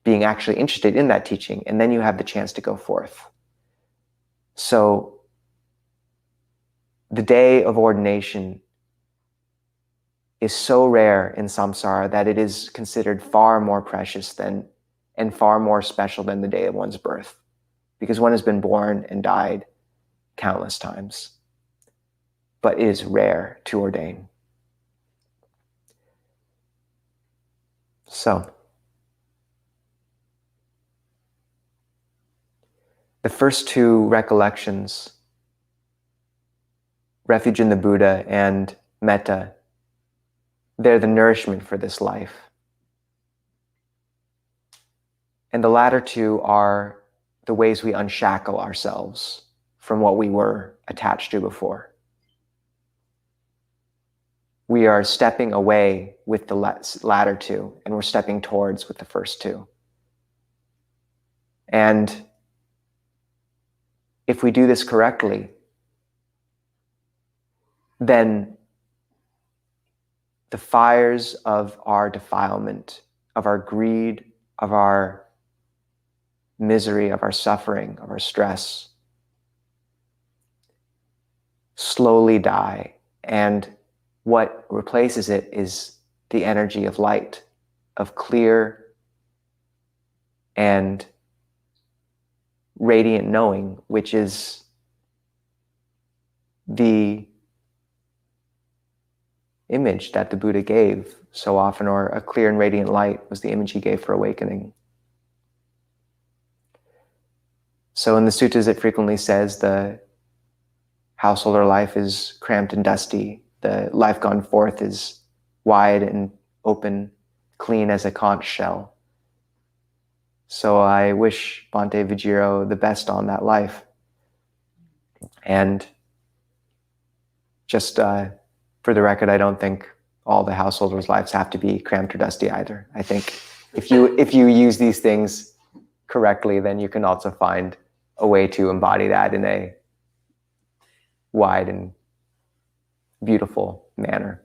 being actually interested in that teaching, and then you have the chance to go forth. So the day of ordination is so rare in samsara that it is considered far more precious than and far more special than the day of one's birth, because one has been born and died countless times. But it is rare to ordain. So, the first two recollections, refuge in the Buddha and metta, they're the nourishment for this life. And the latter two are the ways we unshackle ourselves from what we were attached to before. We are stepping away with the latter two, and we're stepping towards with the first two. And if we do this correctly, then the fires of our defilement, of our greed, of our misery, of our suffering, of our stress, slowly die, and what replaces it is the energy of light, of clear and radiant knowing, which is the image that the Buddha gave so often, or a clear and radiant light was the image he gave for awakening. So in the suttas it frequently says the householder life is cramped and dusty, the life gone forth is wide and open, clean as a conch shell. So I wish Bhante Vajiro the best on that life. And just for the record, I don't think all the householders' lives have to be cramped or dusty either. I think if you use these things correctly, then you can also find a way to embody that in a wide and beautiful manner.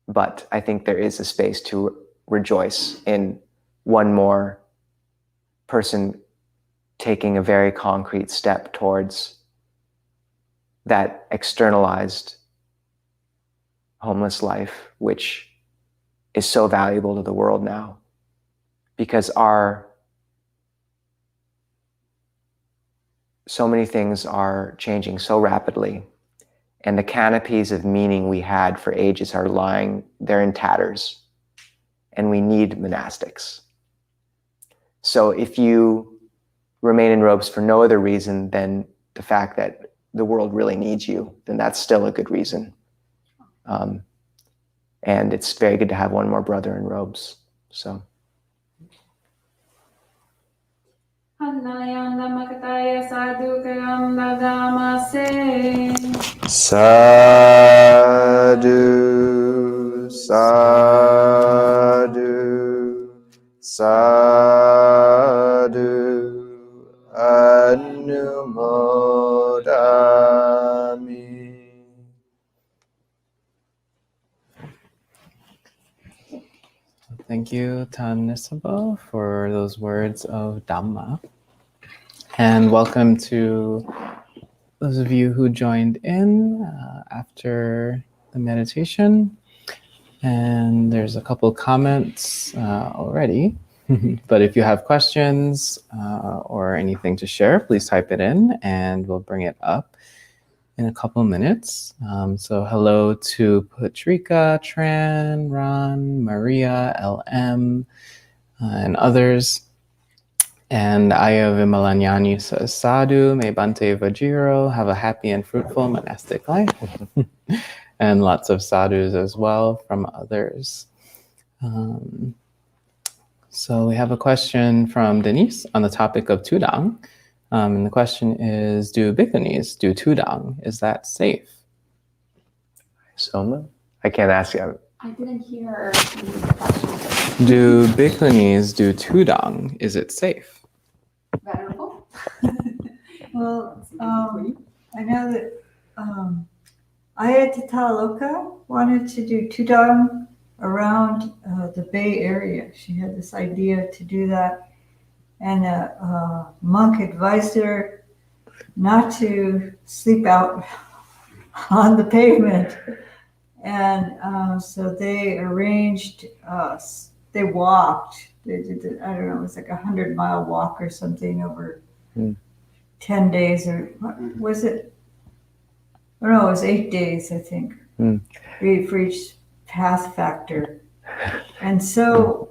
But I think there is a space to rejoice in one more person taking a very concrete step towards that externalized homeless life, which is so valuable to the world now, because so many things are changing so rapidly, and the canopies of meaning we had for ages they're in tatters, and we need monastics. So if you remain in robes for no other reason than the fact that the world really needs you, then that's still a good reason. And it's very good to have one more brother in robes. So. Sadhu, sadhu, sadhu, anumodami. Thank you, Tan Nisabho, for those words of Dhamma. And welcome to those of you who joined in after the meditation. And there's a couple comments already. But if you have questions or anything to share, please type it in and we'll bring it up in a couple minutes. So hello to Patrika, Tran, Ron, Maria, LM, and others. And Aya Vimalanyani says, Sadhu, may Bhante Vajiro have a happy and fruitful monastic life. And lots of sadhus as well from others. So we have a question from Denise on the topic of Tudang. And the question is, do bhikkhunis do Tudang? Is that safe? Soma? I can't ask you. I didn't hear the question. Do bhikkhunis do Tudang? Is it safe? Venerable? Well, I know that Ayatollah wanted to do Tudang around the Bay Area. She had this idea to do that. And a monk advised her not to sleep out on the pavement. And so they arranged, they walked. They did, I don't know, it was like 100-mile walk or something over 10 days, or what was it? Oh no, it was 8 days, I think, for each path factor. And so,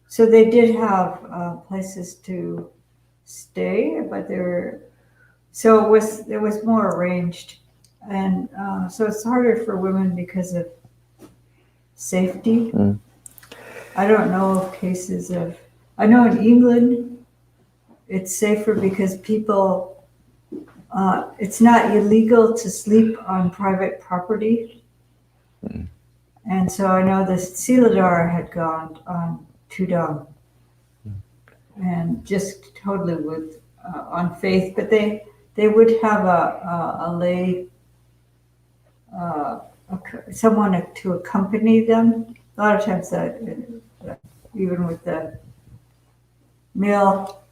so they did have places to stay, but so it was more arranged. And so it's harder for women because of safety. I don't know of cases of, I know in England, it's safer because people, it's not illegal to sleep on private property. And so I know the Siladar had gone on Tudang and just totally with, on faith, but they would have a lay, someone to accompany them. A lot of times even with the male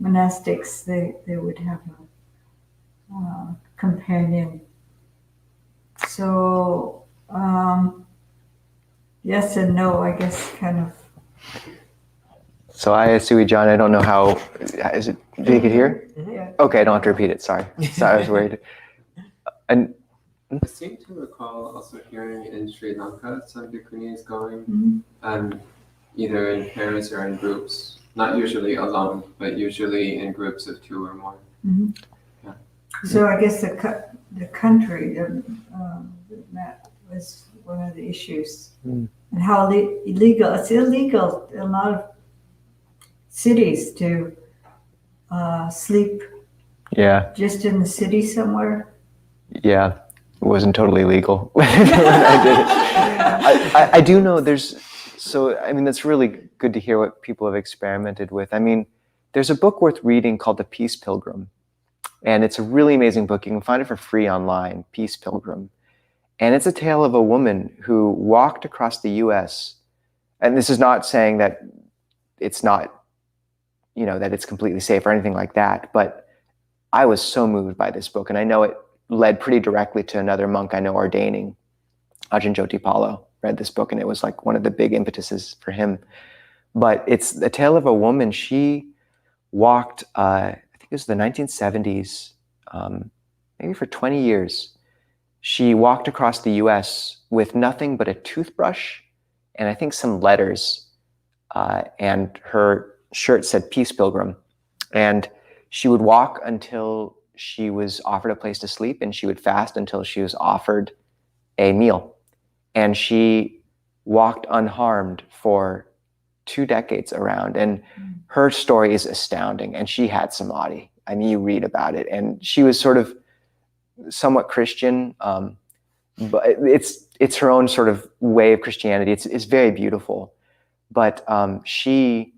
monastics, they would have companion. So, yes and no, I guess, kind of. So Ayasui John, I don't know how, is it, did you could hear? Yeah. Okay, I don't have to repeat it, sorry. Sorry, I was worried. And I seem to recall also hearing in Sri Lanka some bhikkhunis going either in pairs or in groups, not usually alone, but usually in groups of 2 or more. Mhm. Yeah. So I guess the country that was one of the issues, and how illegal. It's illegal in a lot of cities to sleep yeah, just in the city somewhere. yeah, it wasn't totally legal when I did it. I do know that's really good to hear what people have experimented with. I mean, there's a book worth reading called The Peace Pilgrim. And it's a really amazing book. You can find it for free online, Peace Pilgrim. And it's a tale of a woman who walked across the US. And this is not saying that it's not, that it's completely safe or anything like that. But I was so moved by this book. And I know it led pretty directly to another monk I know ordaining, Ajahn Jotipalo, read this book. And it was like one of the big impetuses for him. But it's a tale of a woman. She walked, I think it was the 1970s, maybe for 20 years. She walked across the US with nothing but a toothbrush and I think some letters. And her shirt said Peace Pilgrim. And she would walk until she was offered a place to sleep, and she would fast until she was offered a meal. And she walked unharmed for 2 decades around. And her story is astounding. And she had samadhi. I mean, you read about it. And she was sort of somewhat Christian, but it's her own sort of way of Christianity. It's very beautiful. But she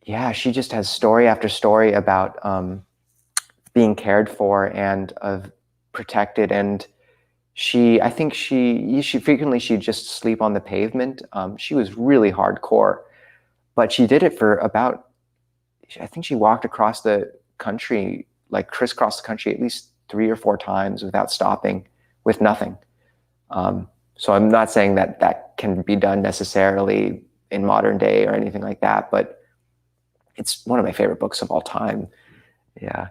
just has story after story about being cared for and of protected. And I think she frequently, she'd just sleep on the pavement. She was really hardcore, but she did it for I think she walked across the country, like crisscrossed the country at least 3 or 4 times without stopping, with nothing. So I'm not saying that can be done necessarily in modern day or anything like that, but it's one of my favorite books of all time. Yeah.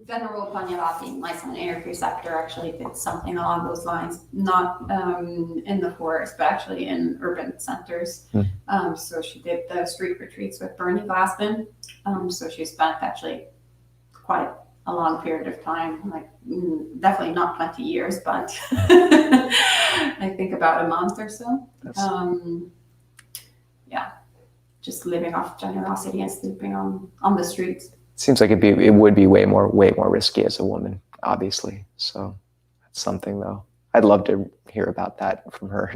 Venerable Panyavati, my son air preceptor, actually did something along those lines, not in the forest, but actually in urban centers. So she did the street retreats with Bernie Glassman. So she spent actually quite a long period of time, like definitely not 20 years, but I think about a month or so. Yeah, just living off generosity and sleeping on the streets. Seems like it would be way more risky as a woman, obviously. So that's something, though. I'd love to hear about that from her.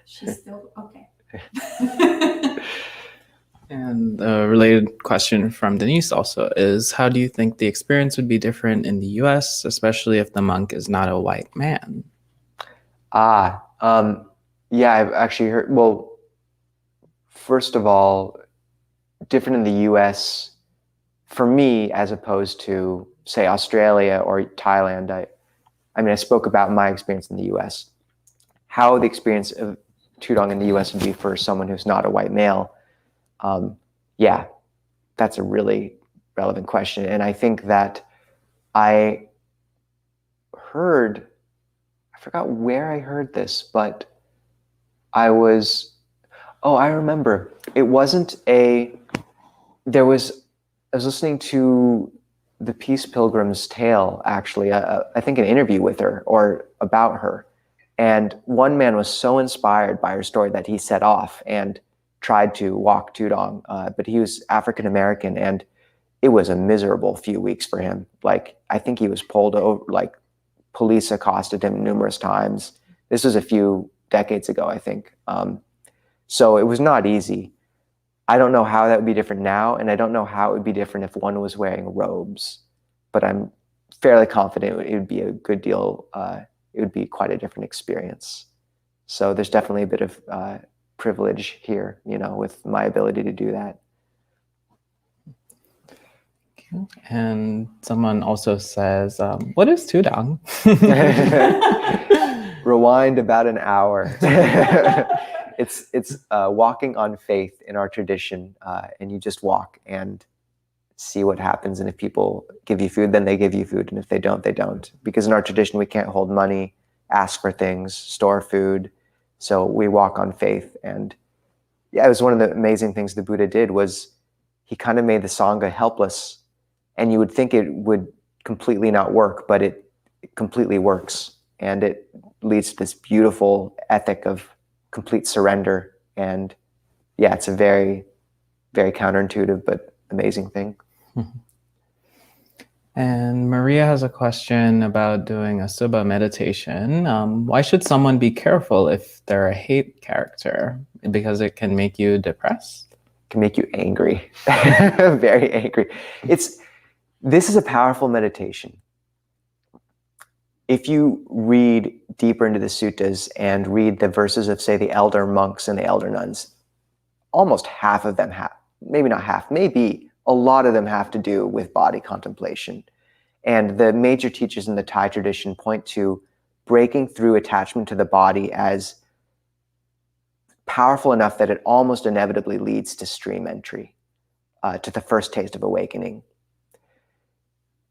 She's still okay. And a related question from Denise also is, how do you think the experience would be different in the US, especially if the monk is not a white man? Yeah, I've actually heard, well, first of all, different in the US for me, as opposed to, say, Australia or Thailand. I spoke about my experience in the US. How the experience of Tudong in the US would be for someone who's not a white male. Yeah, that's a really relevant question. And I think that I forgot where I heard this, but I remember. It wasn't I was listening to the Peace Pilgrim's tale, actually, I think an interview with her or about her. And one man was so inspired by her story that he set off and tried to walk Tudong, but he was African American, and it was a miserable few weeks for him. Like, I think he was pulled over, like police accosted him numerous times. This was a few decades ago, I think. So it was not easy. I don't know how that would be different now, and I don't know how it would be different if one was wearing robes, but I'm fairly confident it would be a good deal, it would be quite a different experience. So there's definitely a bit of privilege here, with my ability to do that. And someone also says, what is Tudang? Rewind about an hour. It's walking on faith in our tradition, and you just walk and see what happens. And if people give you food, then they give you food, and if they don't, they don't. Because in our tradition, we can't hold money, ask for things, store food. So we walk on faith. And yeah, it was one of the amazing things the Buddha did was he kind of made the Sangha helpless. And you would think it would completely not work, but it completely works. And it leads to this beautiful ethic of complete surrender. And yeah, it's a very, very counterintuitive, but amazing thing. And Maria has a question about doing a Subha meditation. Why should someone be careful if they're a hate character? Because it can make you depressed? It can make you angry, very angry. This is a powerful meditation. If you read deeper into the suttas and read the verses of, say, the elder monks and the elder nuns, almost half of them have, maybe not half, maybe a lot of them have to do with body contemplation. And the major teachers in the Thai tradition point to breaking through attachment to the body as powerful enough that it almost inevitably leads to stream entry, to the first taste of awakening.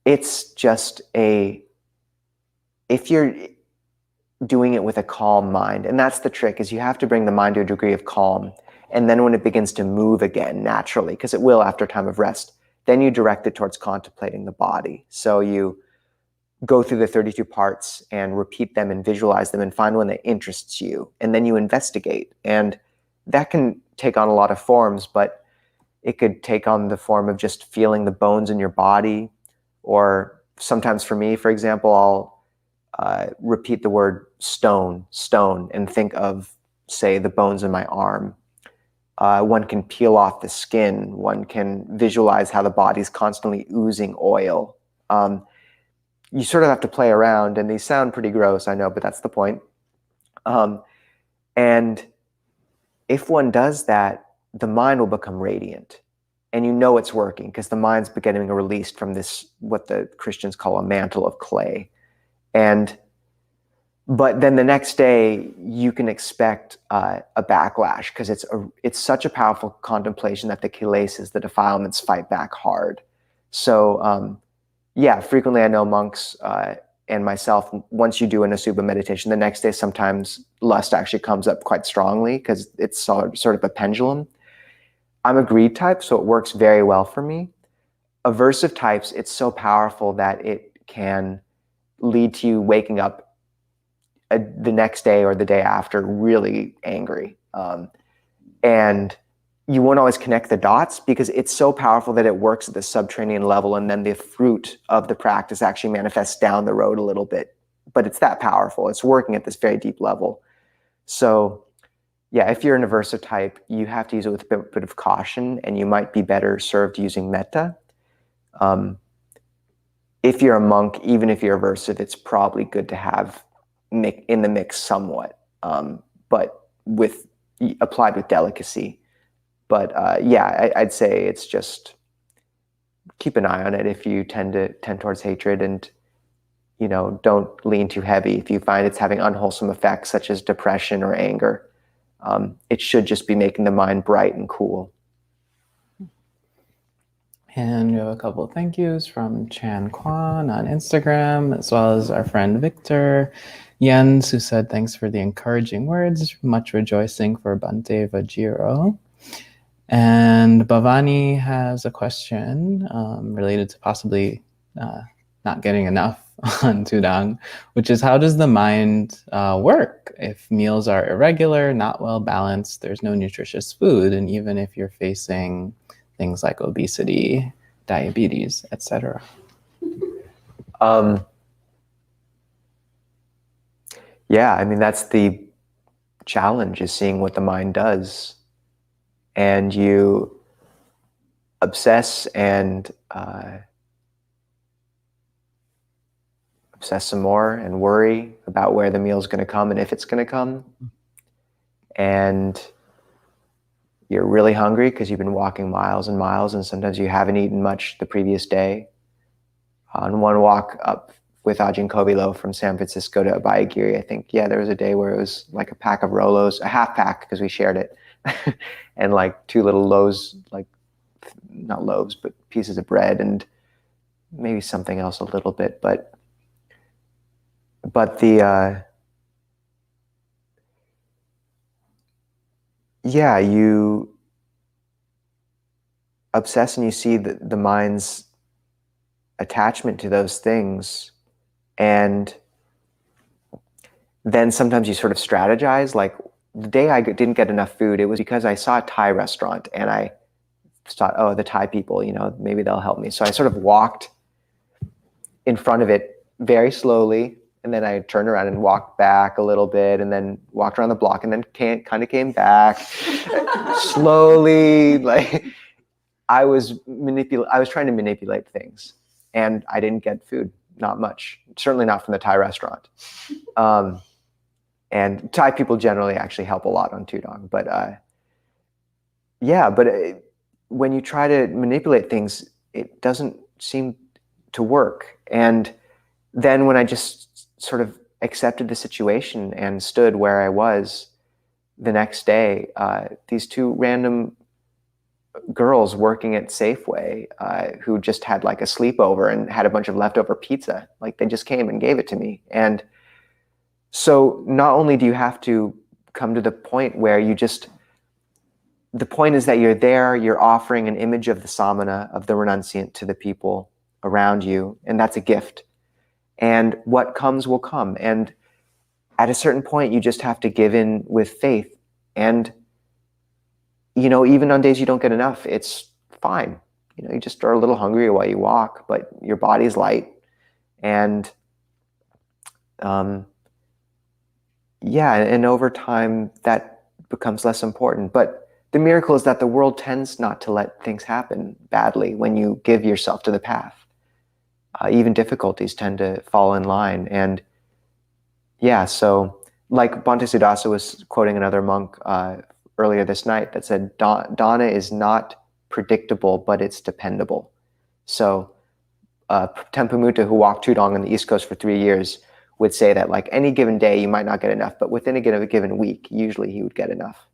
It's just if you're doing it with a calm mind, and that's the trick, is you have to bring the mind to a degree of calm. And then when it begins to move again naturally, because it will after a time of rest, then you direct it towards contemplating the body. So you go through the 32 parts and repeat them and visualize them and find one that interests you. And then you investigate. And that can take on a lot of forms, but it could take on the form of just feeling the bones in your body. Or sometimes for me, for example, I'll repeat the word stone, and think of, say, the bones in my arm. One can peel off the skin. One can visualize how the body's constantly oozing oil. You sort of have to play around, and these sound pretty gross, I know, but that's the point. And if one does that, the mind will become radiant. And you know it's working because the mind's getting released from this, what the Christians call a mantle of clay. But then the next day you can expect a backlash because it's such a powerful contemplation that the kilesas, the defilements, fight back hard. So yeah, frequently I know monks and myself, once you do an Asubha meditation, the next day sometimes lust actually comes up quite strongly because it's sort of a pendulum. I'm a greed type, so it works very well for me. Aversive types, it's so powerful that it can lead to you waking up the next day or the day after really angry. And you won't always connect the dots because it's so powerful that it works at the subterranean level, and then the fruit of the practice actually manifests down the road a little bit. But it's that powerful. It's working at this very deep level. So yeah, if you're an aversive type, you have to use it with a bit of caution, and you might be better served using metta. If you're a monk, even if you're aversive, it's probably good to have in the mix somewhat, but applied with delicacy. But yeah, I'd say it's just keep an eye on it if you tend towards hatred, and don't lean too heavy. If you find it's having unwholesome effects such as depression or anger, it should just be making the mind bright and cool. And we have a couple of thank yous from Chan Kwan on Instagram, as well as our friend Victor Jens, who said, thanks for the encouraging words. Much rejoicing for Bhante Vajiro. And Bhavani has a question related to possibly not getting enough on Tudang, which is, how does the mind work if meals are irregular, not well balanced, there's no nutritious food, and even if you're facing things like obesity, diabetes, etc.? Yeah, I mean, that's the challenge, is seeing what the mind does. And you obsess and obsess some more and worry about where the meal's going to come and if it's going to come. And you're really hungry because you've been walking miles and miles, and sometimes you haven't eaten much the previous day. On one walk up with Ajahn Kobilo from San Francisco to Abhayagiri, I think, there was a day where it was like a pack of Rolos, a half pack because we shared it, and like 2 little loaves, like not loaves, but pieces of bread, and maybe something else a little bit, but the you obsess and you see the mind's attachment to those things, and then sometimes you sort of strategize. Like the day I didn't get enough food, it was because I saw a Thai restaurant and I thought, oh, the Thai people, maybe they'll help me. So I sort of walked in front of it very slowly, and then I turned around and walked back a little bit, and then walked around the block, and then kind of came back slowly. Like I was trying to manipulate things, and I didn't get food, not much, certainly not from the Thai restaurant. And Thai people generally actually help a lot on Tudong, but when you try to manipulate things, it doesn't seem to work. And then when I just sort of accepted the situation and stood where I was the next day, these 2 random girls working at Safeway who just had like a sleepover and had a bunch of leftover pizza, like they just came and gave it to me. And so not only do you have to come to the point where the point is that you're there, you're offering an image of the samana, of the renunciant, to the people around you, and that's a gift. And what comes will come. And at a certain point, you just have to give in with faith. And, even on days you don't get enough, it's fine. You just are a little hungry while you walk, but your body's light. And, and over time, that becomes less important. But the miracle is that the world tends not to let things happen badly when you give yourself to the path. Even difficulties tend to fall in line. And so like Bhante Sudasa was quoting another monk earlier this night that said, Dana is not predictable, but it's dependable. So Tenpa Mutta, who walked Tudong on the East Coast for 3 years, would say that like any given day, you might not get enough, but within a given week, usually he would get enough.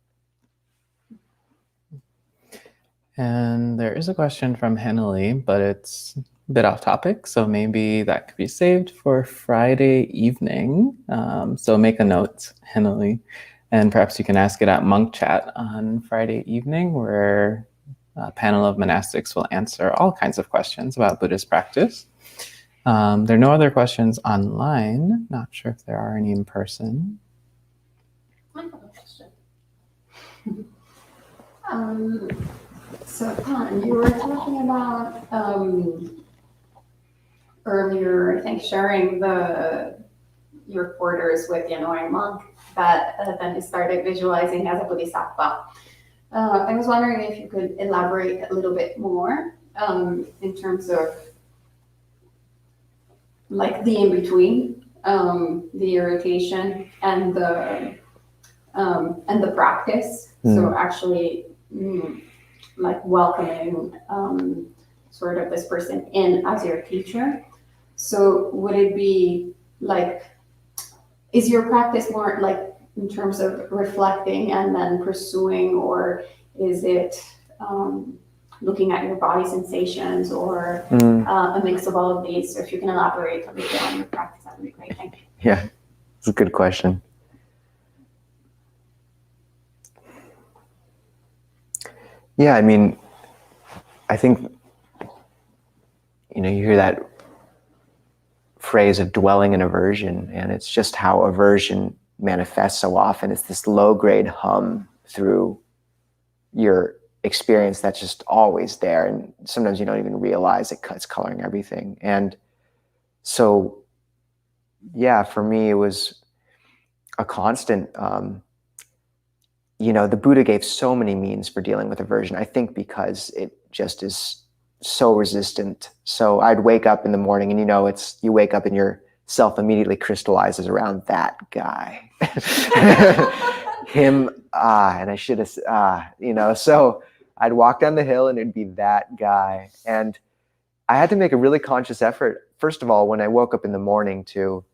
And there is a question from Henley, but it's a bit off topic, so maybe that could be saved for Friday evening. So make a note, Henley, and perhaps you can ask it at Monk Chat on Friday evening, where a panel of monastics will answer all kinds of questions about Buddhist practice. There are no other questions online. Not sure if there are any in person. I have a question. So, Pan, you were talking about earlier, I think, sharing your quarters with the annoying monk that then you started visualizing as a bodhisattva. I was wondering if you could elaborate a little bit more in terms of like the in-between, the irritation and the practice. So actually like welcoming sort of this person in as your teacher. So would it be like, is your practice more like in terms of reflecting and then pursuing, or is it looking at your body sensations, or a mix of all of these? So if you can elaborate a little bit on your practice, that would be great. Thank you. Yeah, it's a good question. Yeah, I mean, I think, you hear that phrase of dwelling in aversion, and it's just how aversion manifests so often. It's this low-grade hum through your experience that's just always there, and sometimes you don't even realize it's coloring everything. And so, yeah, for me, it was a constant. The Buddha gave so many means for dealing with aversion, I think because it just is so resistant. So I'd wake up in the morning, and you wake up and your self immediately crystallizes around that guy. him, and I should have, so I'd walk down the hill and it'd be that guy. And I had to make a really conscious effort, first of all, when I woke up in the morning, to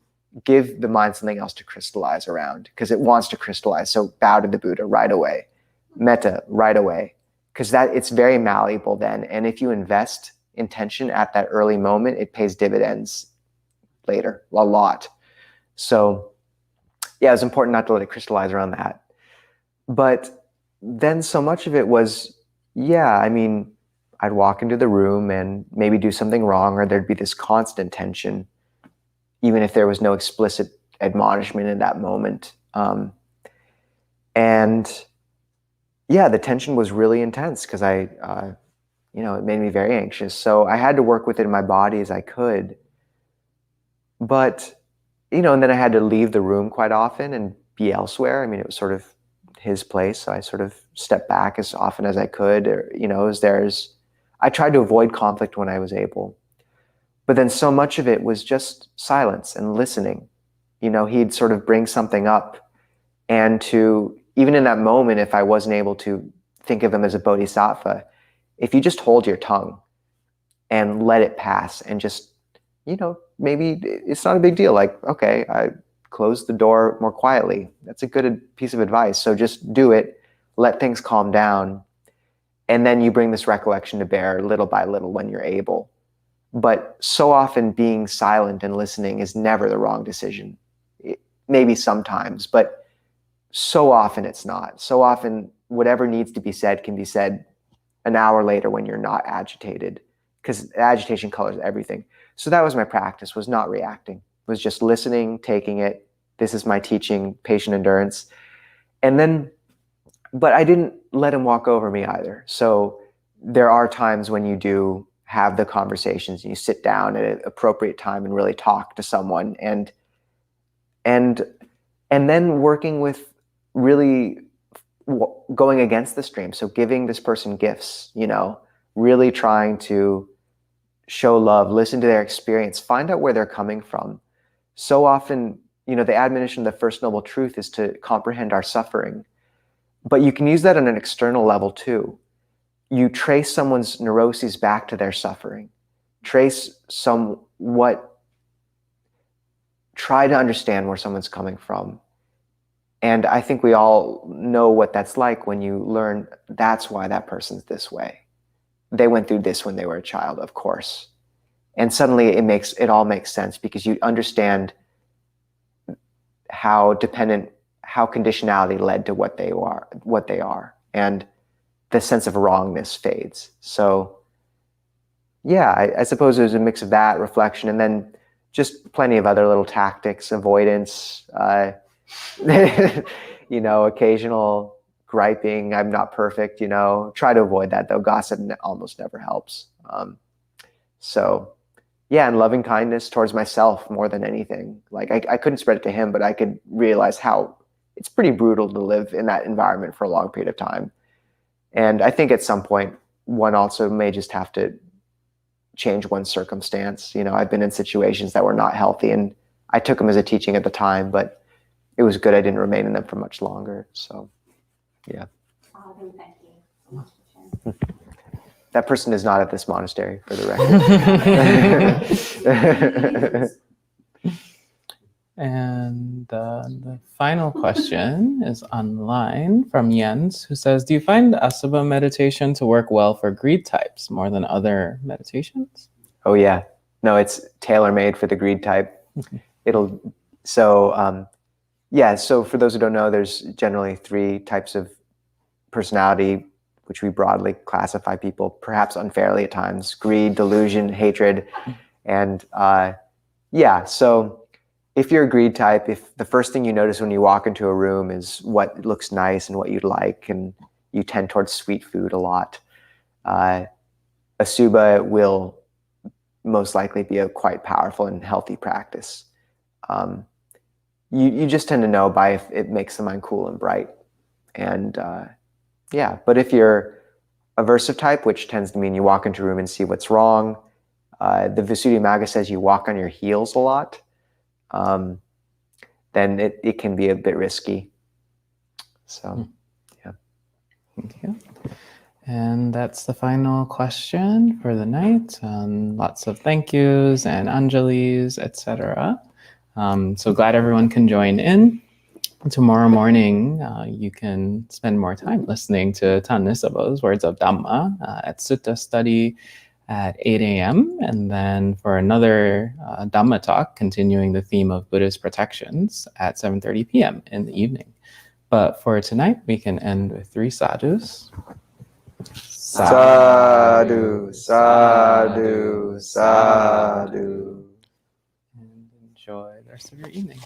give the mind something else to crystallize around, because it wants to crystallize. So bow to the Buddha right away, metta right away, because it's very malleable then. And if you invest intention at that early moment, it pays dividends later, a lot. So yeah, it was important not to let it crystallize around that. But then so much of it was, I'd walk into the room and maybe do something wrong, or there'd be this constant tension, even if there was no explicit admonishment in that moment. And yeah, the tension was really intense because it made me very anxious. So I had to work with it in my body as I could. But, and then I had to leave the room quite often and be elsewhere. It was sort of his place. So I sort of stepped back as often as I could, I tried to avoid conflict when I was able. But then so much of it was just silence and listening. He'd sort of bring something up, and even in that moment, if I wasn't able to think of him as a bodhisattva, if you just hold your tongue and let it pass and just, maybe it's not a big deal. Like, okay, I closed the door more quietly. That's a good piece of advice. So just do it, let things calm down. And then you bring this recollection to bear little by little when you're able. But so often being silent and listening is never the wrong decision. Maybe sometimes, but so often it's not. So often whatever needs to be said can be said an hour later when you're not agitated, because agitation colors everything. So that was my practice, was not reacting, was just listening, taking it. This is my teaching, patient endurance. And then, but I didn't let him walk over me either. So there are times when you do have the conversations and you sit down at an appropriate time and really talk to someone, and then working with really going against the stream. So giving this person gifts, really trying to show love, listen to their experience, find out where they're coming from. So often, the admonition of the First Noble Truth is to comprehend our suffering. But you can use that on an external level too. You trace someone's neuroses back to their suffering. Try to understand where someone's coming from. And I think we all know what that's like when you learn that's why that person's this way. They went through this when they were a child, of course. And suddenly it all makes sense, because you understand how conditionality led to what they are. And the sense of wrongness fades. So yeah, I suppose there's a mix of that, reflection, and then just plenty of other little tactics, avoidance, occasional griping. I'm not perfect, try to avoid that though. Gossip almost never helps. So yeah, and loving kindness towards myself more than anything. Like I couldn't spread it to him, but I could realize how it's pretty brutal to live in that environment for a long period of time. And I think at some point, one also may just have to change one's circumstance. I've been in situations that were not healthy, and I took them as a teaching at the time, but it was good I didn't remain in them for much longer. So, yeah. Thank you so much for sharing. That person is not at this monastery, for the record. And the final question is online from Jens, who says, do you find Asubha meditation to work well for greed types more than other meditations? Oh yeah. No, it's tailor-made for the greed type. So for those who don't know, there's generally 3 types of personality, which we broadly classify people, perhaps unfairly at times: greed, delusion, hatred. And so if you're a greed type, if the first thing you notice when you walk into a room is what looks nice and what you'd like, and you tend towards sweet food a lot, Asubha will most likely be a quite powerful and healthy practice. You just tend to know by if it makes the mind cool and bright. And but if you're aversive type, which tends to mean you walk into a room and see what's wrong, the Visuddhimagga says you walk on your heels a lot, then it can be a bit risky. So, Thank you. And that's the final question for the night. Lots of thank yous and anjalis, etc. So glad everyone can join in. Tomorrow morning, you can spend more time listening to Nisabho's words of Dhamma at Sutta study at 8 a.m. And then for another Dhamma talk, continuing the theme of Buddhist protections at 7:30 p.m. in the evening. But for tonight, we can end with 3 sadhus. sadhu, sadhu, sadhu. And enjoy the rest of your evening.